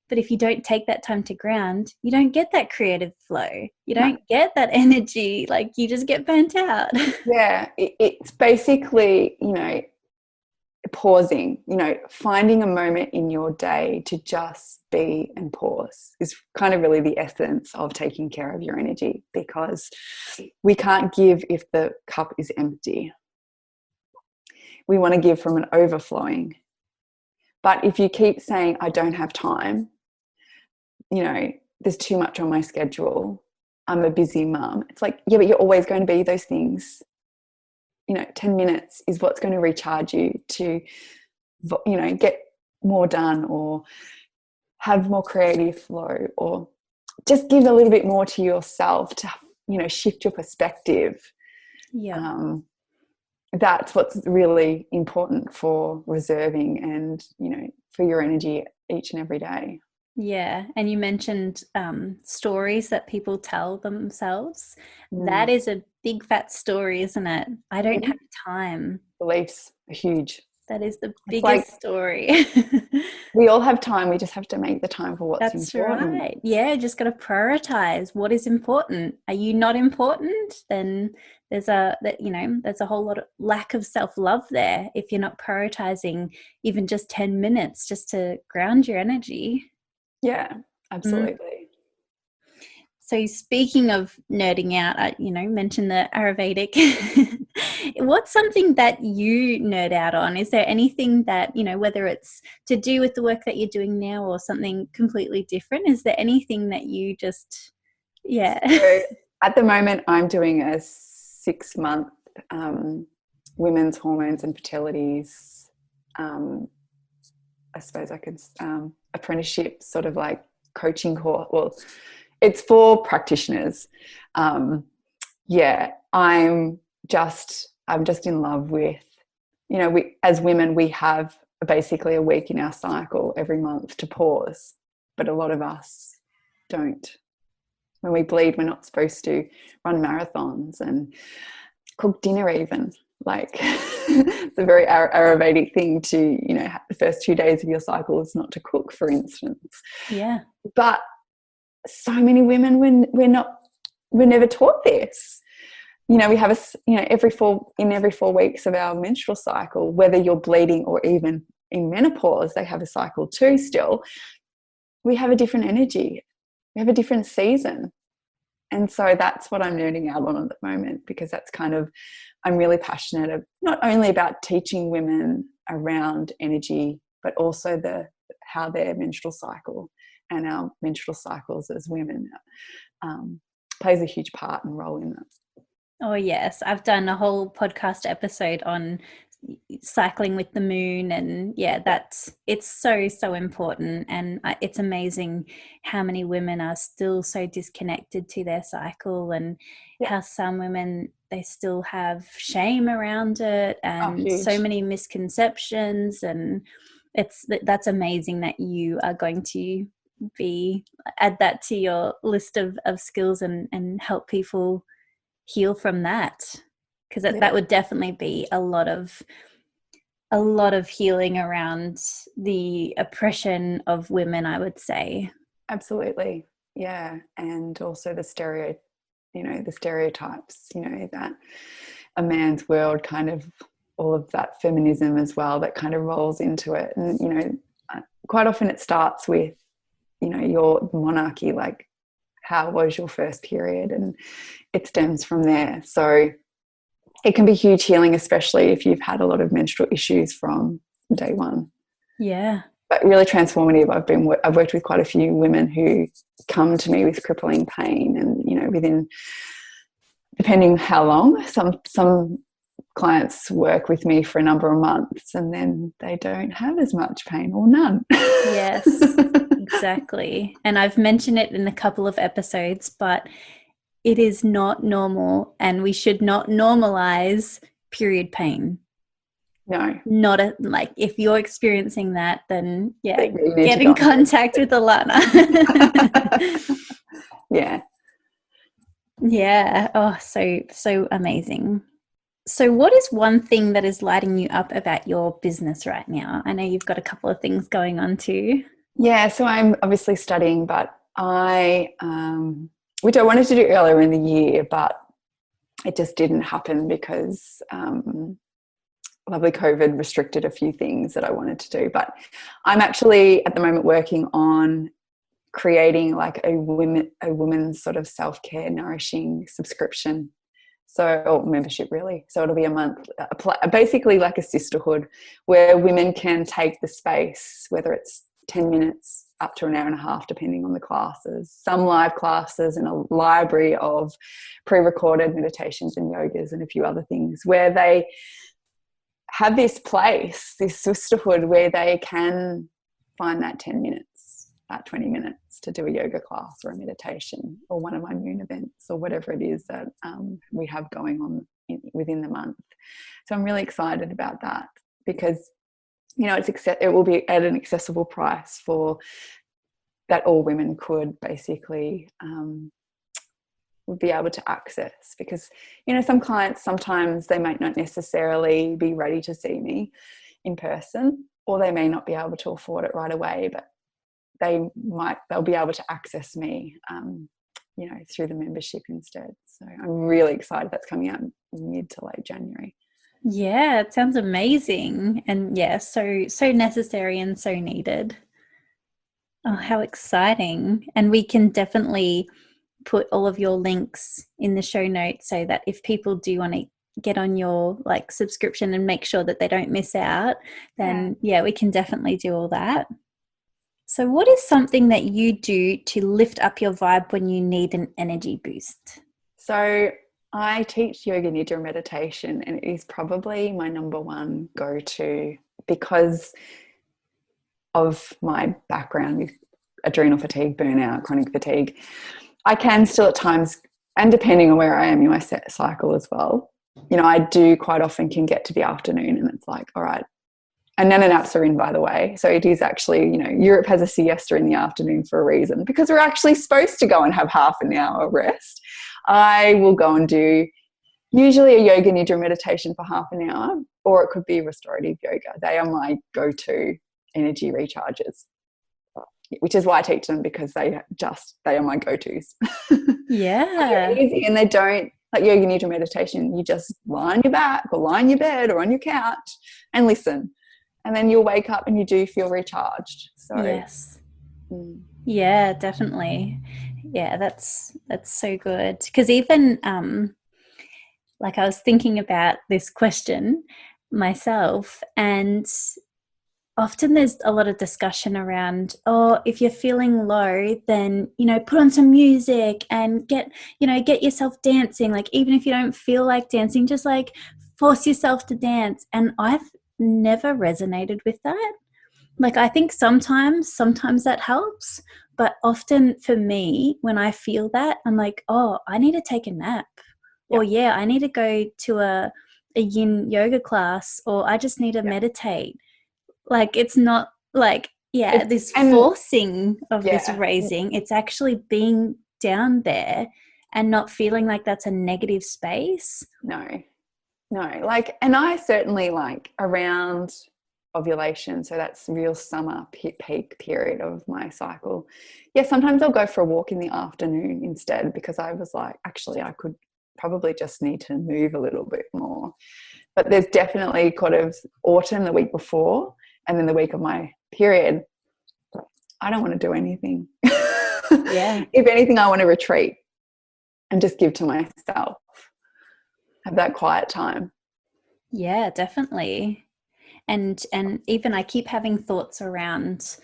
But if you don't take that time to ground, you don't get that creative flow. You don't get that energy. Like, you just get burnt out. Yeah, it's basically, pausing, finding a moment in your day to just be and pause is kind of really the essence of taking care of your energy, because we can't give if the cup is empty. We want to give from an overflowing. But if you keep saying, I don't have time, there's too much on my schedule, I'm a busy mum. It's like, yeah, but you're always going to be those things. 10 minutes is what's going to recharge you to, get more done, or have more creative flow, or just give a little bit more to yourself to, shift your perspective. Yeah. That's what's really important for reserving and, for your energy each and every day. Yeah. And you mentioned stories that people tell themselves. That Mm. is a big fat story, isn't it? I don't have time. Beliefs are huge. That is the It's like biggest story. we all have time. We just have to make the time for what's That's important. right. Yeah, just got to prioritize what is important. Are you not important? Then there's there's a whole lot of lack of self-love there if you're not prioritizing even just 10 minutes just to ground your energy. Yeah, Mm. absolutely. So speaking of nerding out, I mentioned the Ayurvedic. What's something that you nerd out on? Is there anything that, whether it's to do with the work that you're doing now or something completely different? Is there anything that you just, yeah. So at the moment, I'm doing a 6-month women's hormones and fertilities, I suppose I could, apprenticeship, sort of like coaching course. Well, it's for practitioners. Yeah, I'm just in love with, we as women, we have basically a week in our cycle every month to pause, but a lot of us don't. When we bleed, we're not supposed to run marathons and cook dinner even. Like it's a very Ayurvedic thing to, the first 2 days of your cycle is not to cook, for instance. Yeah. But so many women, we're never taught this. We have every 4 weeks of our menstrual cycle, whether you're bleeding or even in menopause, they have a cycle too still. We have a different energy. We have a different season. And so that's what I'm nerding out on at the moment, because that's I'm really passionate not only about teaching women around energy, but also how their menstrual cycle and our menstrual cycles as women plays a huge part and role in that. Oh, yes. I've done a whole podcast episode on cycling with the moon, and it's so important. And it's amazing how many women are still so disconnected to their cycle, and how some women, they still have shame around it, and so many misconceptions. And that's amazing that you are going to add that to your list of skills and help people heal from that, because that would definitely be a lot of healing around the oppression of women, I would say. Absolutely. Yeah. And also the stereotypes, that a man's world, kind of all of that feminism as well, that kind of rolls into it. And, quite often it starts with, your monarchy, like how was your first period, and it stems from there. So it can be huge healing, especially if you've had a lot of menstrual issues from day one. Yeah. But really transformative. I've worked with quite a few women who come to me with crippling pain, and within, depending how long, some clients work with me for a number of months and then they don't have as much pain or none. Yes, exactly. And I've mentioned it in a couple of episodes, but it is not normal, and we should not normalize period pain. No. Like, if you're experiencing that, then really get in contact with Ilana. Yeah. Yeah. Oh, so amazing. So what is one thing that is lighting you up about your business right now? I know you've got a couple of things going on too. Yeah, so I'm obviously studying, but which I wanted to do earlier in the year, but it just didn't happen because lovely COVID restricted a few things that I wanted to do. But I'm actually at the moment working on creating like a women's sort of self-care nourishing subscription, or membership really. So it'll be a month, basically like a sisterhood, where women can take the space, whether it's 10 minutes up to an hour and a half, depending on the classes, some live classes, and a library of pre-recorded meditations and yogas and a few other things, where they have this place, this sisterhood where they can find that 10 minutes, that 20 minutes to do a yoga class or a meditation or one of my moon events or whatever it is that we have going on within the month. So I'm really excited about that because, it will be at an accessible price for that all women could basically would be able to access, because some clients, sometimes they might not necessarily be ready to see me in person, or they may not be able to afford it right away, but they'll be able to access me through the membership instead. So I'm really excited. That's coming out mid to late January. Yeah, it sounds amazing, and yeah, so necessary and so needed. Oh, how exciting. And we can definitely put all of your links in the show notes so that if people do want to get on your subscription and make sure that they don't miss out, then yeah, we can definitely do all that. So what is something that you do to lift up your vibe when you need an energy boost? So I teach yoga nidra meditation, and it is probably my number one go-to because of my background with adrenal fatigue, burnout, chronic fatigue. I can still at times, and depending on where I am in my cycle as well, I do quite often can get to the afternoon and it's like, all right. And nana naps are in, by the way. So it is actually, Europe has a siesta in the afternoon for a reason, because we're actually supposed to go and have half an hour rest. I will go and do usually a yoga nidra meditation for half an hour, or it could be restorative yoga. They are my go-to energy recharges, which is why I teach them, because they are my go-tos. Yeah. They're easy, and they don't, like yoga nidra meditation, you just lie on your back or lie on your bed or on your couch and listen. And then you'll wake up and you do feel recharged. So yes. Yeah, definitely. Yeah, that's so good. Because even I was thinking about this question myself, and often there's a lot of discussion around, if you're feeling low, then put on some music and get yourself dancing. Even if you don't feel like dancing, just force yourself to dance. And I've never resonated with that. I think sometimes that helps, but often for me, when I feel that, I'm like, oh, I need to take a nap. Or yeah, I need to go to a yin yoga class, or I just need to meditate. It's not this forcing of this raising. It's actually being down there and not feeling like that's a negative space. No. And I certainly around ovulation, so that's real summer peak period of my cycle. Yeah, sometimes I'll go for a walk in the afternoon instead, because I was like, actually, I could probably just need to move a little bit more. But there's definitely kind of autumn, the week before, and then the week of my period, I don't want to do anything. Yeah. If anything, I want to retreat and just give to myself, have that quiet time. Yeah, definitely. And even I keep having thoughts around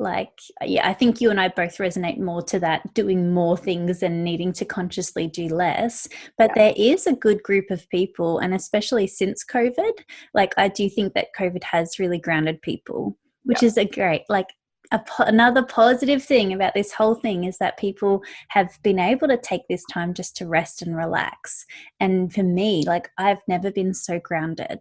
I think you and I both resonate more to that, doing more things and needing to consciously do less. But there is a good group of people, and especially since COVID, I do think that COVID has really grounded people, which is a great, another positive thing about this whole thing is that people have been able to take this time just to rest and relax. And for me, I've never been so grounded.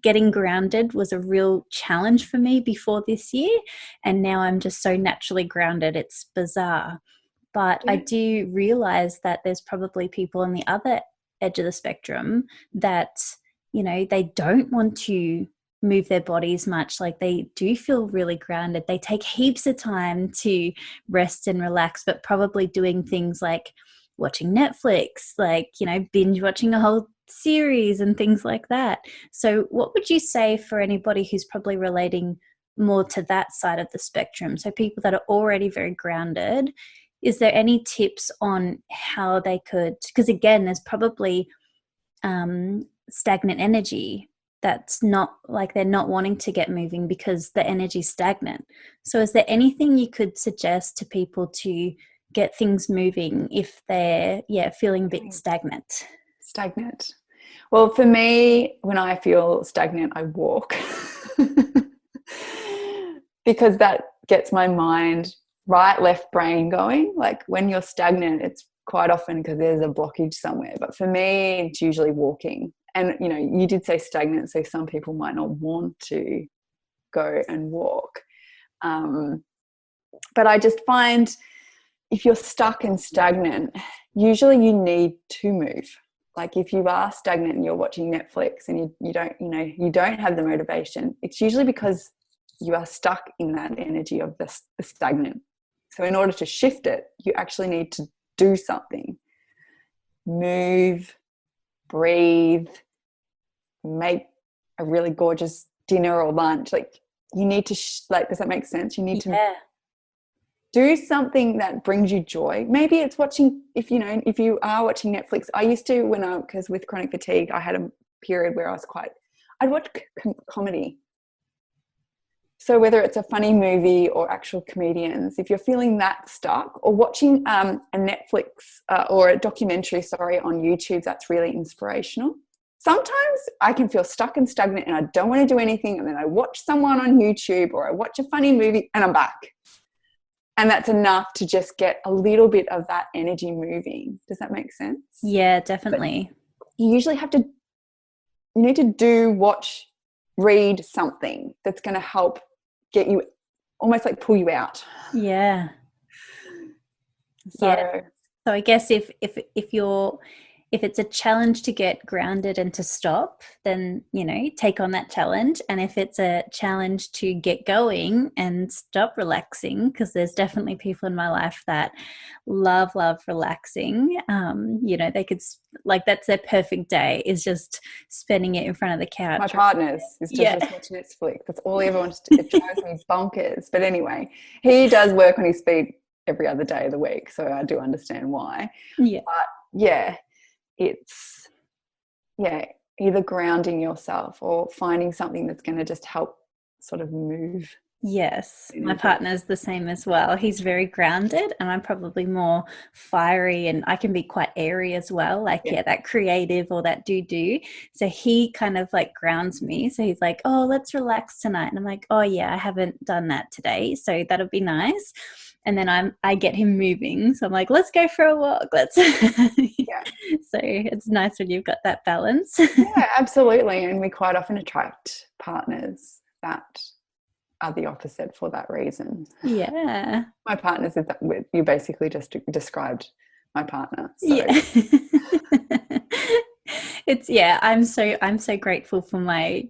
Getting grounded was a real challenge for me before this year, and now I'm just so naturally grounded. It's bizarre. But I do realize that there's probably people on the other edge of the spectrum that, they don't want to move their bodies much. They do feel really grounded. They take heaps of time to rest and relax, but probably doing things like watching Netflix, binge watching a whole series and things like that. So what would you say for anybody who's probably relating more to that side of the spectrum? So people that are already very grounded, is there any tips on how they could, because again, there's probably stagnant energy that's not they're not wanting to get moving because the energy's stagnant. So is there anything you could suggest to people to get things moving if they're feeling a bit stagnant? Well, for me, when I feel stagnant, I walk because that gets my mind, right, left brain going. Like when you're stagnant, it's quite often because there's a blockage somewhere. But for me, it's usually walking. And, you know, you did say stagnant, so some people might not want to go and walk. But I just find if you're stuck and stagnant, usually you need to move. Like if you are stagnant and you're watching Netflix and you don't have the motivation, it's usually because you are stuck in that energy of the stagnant. So in order to shift it, you actually need to do something. Move, breathe, make a really gorgeous dinner or lunch. Like you need to, does that make sense? You need to do something that brings you joy. Maybe it's watching, if you are watching Netflix. I used to, because with chronic fatigue, I had a period where I'd watch comedy. So whether it's a funny movie or actual comedians, if you're feeling that stuck, or watching a Netflix or a documentary, on YouTube, that's really inspirational. Sometimes I can feel stuck and stagnant and I don't want to do anything. And then I watch someone on YouTube or I watch a funny movie and I'm back. And that's enough to just get a little bit of that energy moving. Does that make sense? Yeah, definitely. But you usually need to do, watch, read something that's going to help get you, almost like pull you out. Yeah. So I guess if it's a challenge to get grounded and to stop, then, take on that challenge. And if it's a challenge to get going and stop relaxing, because there's definitely people in my life that love relaxing. They could, that's their perfect day, is just spending it in front of the couch. My partner's is just watching Netflix. That's all he ever wants to do. It drives me bonkers. But anyway, he does work on his feet every other day of the week, so I do understand why. Yeah. But yeah, it's either grounding yourself or finding something that's going to just help sort of move. Yes, my partner's the same as well. He's very grounded and I'm probably more fiery, and I can be quite airy as well, that creative or that do. So he kind of grounds me. So he's like, oh, let's relax tonight. And I'm like, oh yeah, I haven't done that today, so that'll be nice. And then I get him moving. So I'm like, let's go for a walk. So it's nice when you've got that balance. Yeah, absolutely. And we quite often attract partners that are the opposite for that reason. Yeah. My partners, you basically just described my partner. So. Yeah. I'm so grateful for my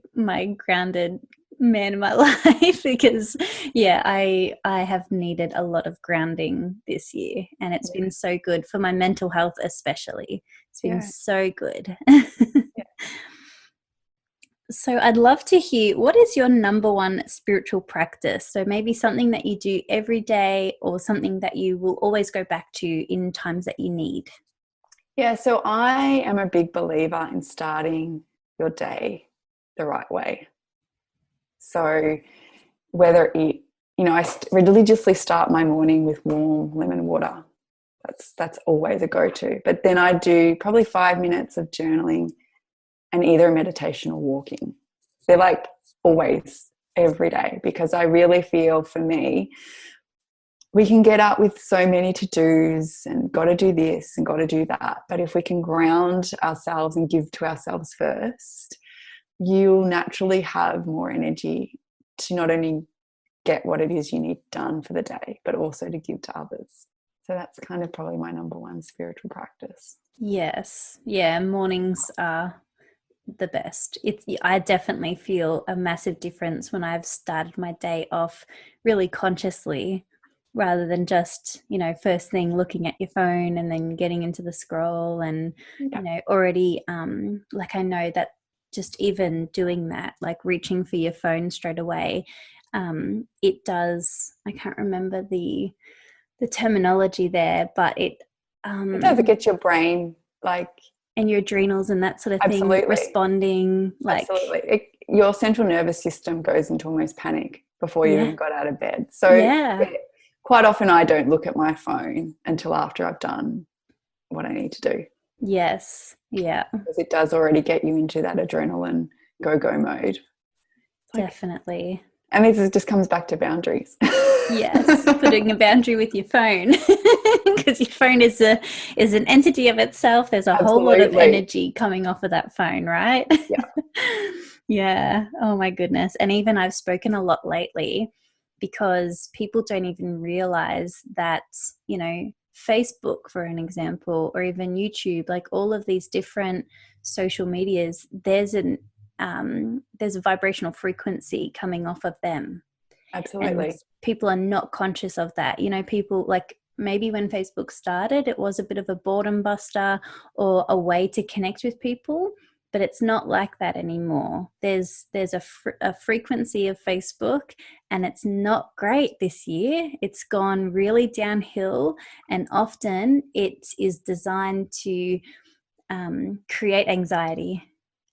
grounded man in my life, because I have needed a lot of grounding this year, and it's been so good for my mental health, especially. It's been so good. So I'd love to hear, what is your number one spiritual practice? So maybe something that you do every day, or something that you will always go back to in times that you need. Yeah, so I am a big believer in starting your day the right way. So whether I religiously start my morning with warm lemon water. That's always a go-to. But then I do probably 5 minutes of journaling and either a meditation or walking. They're always, every day, because I really feel, for me, we can get up with so many to-dos and got to do this and got to do that. But if we can ground ourselves and give to ourselves first, you'll naturally have more energy to not only get what it is you need done for the day, but also to give to others. So that's kind of probably my number one spiritual practice. Yes. Yeah, mornings are the best. I definitely feel a massive difference when I've started my day off really consciously, rather than just, first thing looking at your phone and then getting into the scroll and, already, I know that just even doing that, reaching for your phone straight away, it does, I can't remember the terminology there, but it does get your brain and your adrenals and that sort of absolutely. Thing responding absolutely. Your central nervous system goes into almost panic before you even got out of bed. So quite often I don't look at my phone until after I've done what I need to do. Yes. Yeah, because it does already get you into that adrenaline go mode. Like, definitely. and this just comes back to boundaries. Yes, putting a boundary with your phone because your phone is an entity of itself. There's a whole lot of Absolutely. energy coming off of that phone, right? Yeah, Yeah. Oh my goodness. And even I've spoken a lot lately because people don't even realize that, Facebook, for an example, or even YouTube, like all of these different social medias, there's a vibrational frequency coming off of them, and absolutely. people are not conscious of that. People, like, maybe when Facebook started, it was a bit of a boredom buster or a way to connect with people, but it's not like that anymore. There's a frequency of Facebook, and it's not great this year. It's gone really downhill, and often it is designed to create anxiety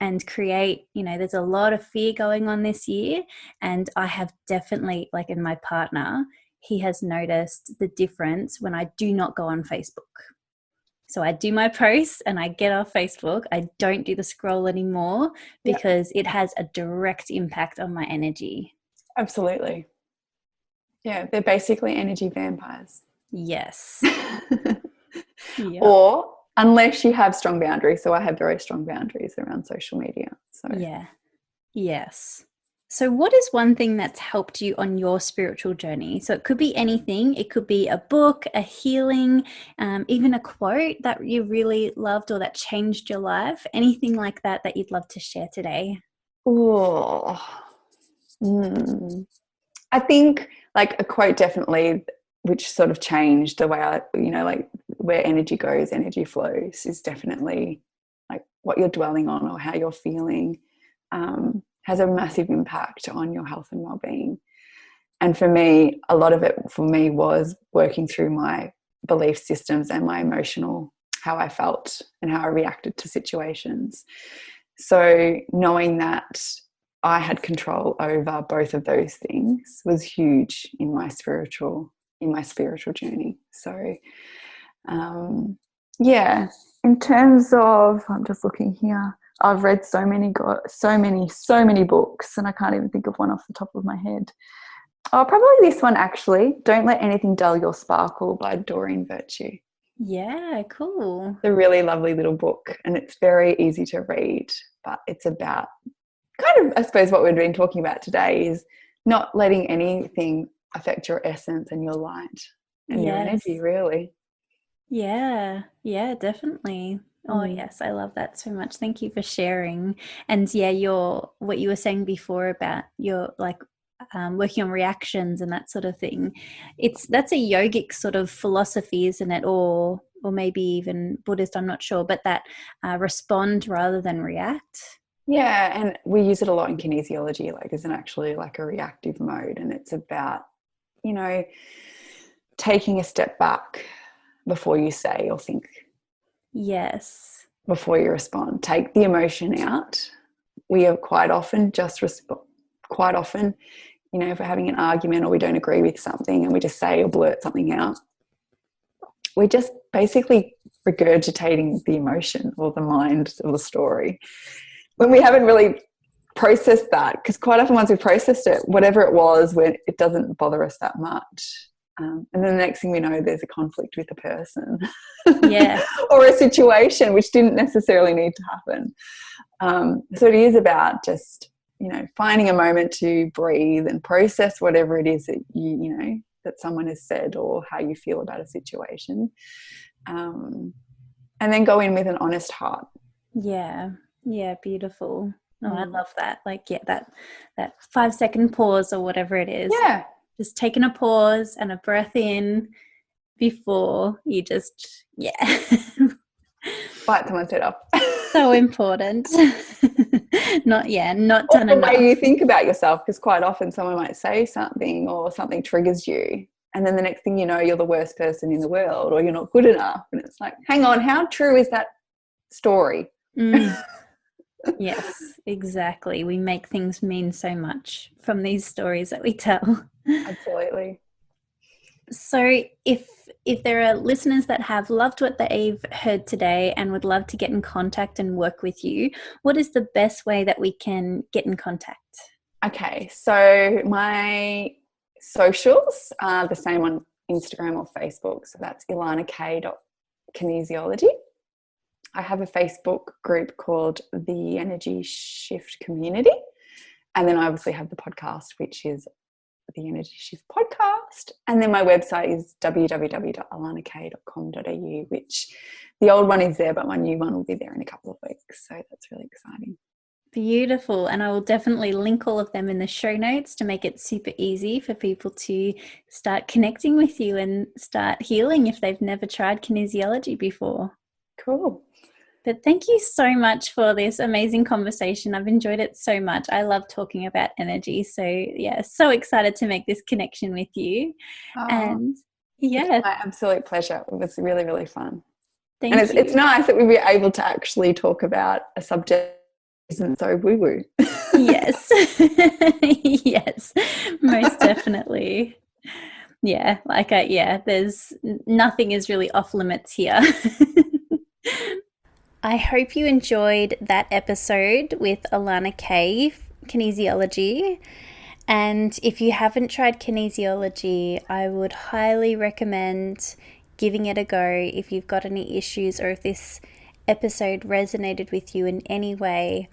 and create, there's a lot of fear going on this year. And I have definitely, like, in my partner, he has noticed the difference when I do not go on Facebook. So I do my posts and I get off Facebook. I don't do the scroll anymore Yeah, because it has a direct impact on my energy. absolutely. Yeah, they're basically energy vampires. Yes. Yep. Or unless you have strong boundaries. So I have very strong boundaries around social media. So, Yeah. Yes. So, what is one thing that's helped you on your spiritual journey? So, it could be anything. It could be a book, a healing, even a quote that you really loved or that changed your life. Anything like that that you'd love to share today? oh, I think like a quote definitely, which sort of changed the way I, like where energy goes, energy flows, is definitely like what you're dwelling on or how you're feeling has a massive impact on your health and well-being. And for me, a lot of it for me was working through my belief systems and my emotional, how I felt and how I reacted to situations. So knowing that I had control over both of those things was huge in my spiritual journey. So yeah, in terms of, I'm just looking here. I've read so many books, and I can't even think of one off the top of my head. Oh, probably this one actually. Don't Let Anything Dull Your Sparkle by Doreen Virtue. Yeah, cool. It's a really lovely little book, and it's very easy to read, but it's about kind of, I suppose, what we've been talking about today is not letting anything affect your essence and your light and your energy, Yes. really. Yeah. Yeah, definitely. Oh, Mm. yes. I love that so much. Thank you for sharing. And yeah, what you were saying before about your, like, working on reactions and that sort of thing. That's a yogic sort of philosophy, isn't it? Or maybe even Buddhist, I'm not sure, but that respond rather than react. Yeah, and we use it a lot in kinesiology, like as an actually like a reactive mode, and it's about, you know, taking a step back before you say or think, Yes. before you respond. Take the emotion out. We are quite often quite often, if we're having an argument or we don't agree with something and we just say or blurt something out, we're just basically regurgitating the emotion or the mind of the story when we haven't really processed that. Because quite often once we've processed it, whatever it was, when it doesn't bother us that much. And then the next thing we know, there's a conflict with a person Yeah. or a situation which didn't necessarily need to happen. So it is about just, finding a moment to breathe and process whatever it is that that someone has said or how you feel about a situation. And then go in with an honest heart. Yeah. Yeah. Beautiful. Oh, I Mm. love that. Like, yeah, that 5-second pause or whatever it is. Yeah. Just taking a pause and a breath in before you just, yeah. Bite someone's head off. So important. Not Or done the way you enough. think about yourself, because quite often someone might say something or something triggers you. And then the next thing you know, you're the worst person in the world or you're not good enough. And it's like, hang on, how true is that story? Mm, yes, exactly. We make things mean so much from these stories that we tell. Absolutely. So if there are listeners that have loved what they've heard today and would love to get in contact and work with you, what is the best way that we can get in contact? Okay, so my socials are the same on Instagram or Facebook. So that's Ilana K. Kinesiology. I have a Facebook group called the Energy Shift Community. And then I obviously have the podcast, which is the Energy Shift Podcast. And then my website is www.ilanak.com.au, which the old one is there, but my new one will be there in a couple of weeks. So that's really exciting. Beautiful. And I will definitely link all of them in the show notes to make it super easy for people to start connecting with you and start healing if they've never tried kinesiology before. Cool. But thank you so much for this amazing conversation. I've enjoyed it so much. I love talking about energy. So yeah, so excited to make this connection with you. And yeah. It's my absolute pleasure. It was really, really fun. Thank you. It's nice that we were able to actually talk about a subject that isn't so woo-woo. Yes. Yes, most definitely. Yeah, there's nothing is really off limits here. I hope you enjoyed that episode with Ilana K, Kinesiology. And if you haven't tried kinesiology, I would highly recommend giving it a go if you've got any issues or if this episode resonated with you in any way,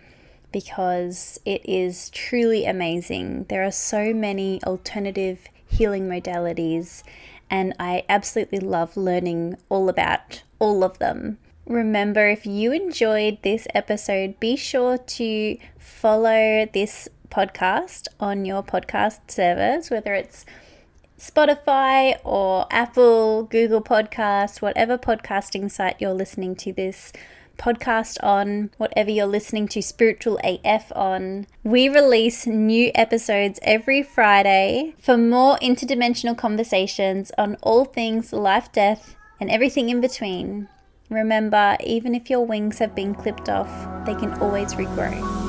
because it is truly amazing. There are so many alternative healing modalities, and I absolutely love learning all about all of them. Remember, if you enjoyed this episode, be sure to follow this podcast on your podcast servers, whether it's Spotify or Apple, Google Podcast, whatever podcasting site you're listening to this podcast on, whatever you're listening to Spiritual AF on. We release new episodes every Friday for more interdimensional conversations on all things life, death, and everything in between. Remember, even if your wings have been clipped off, they can always regrow.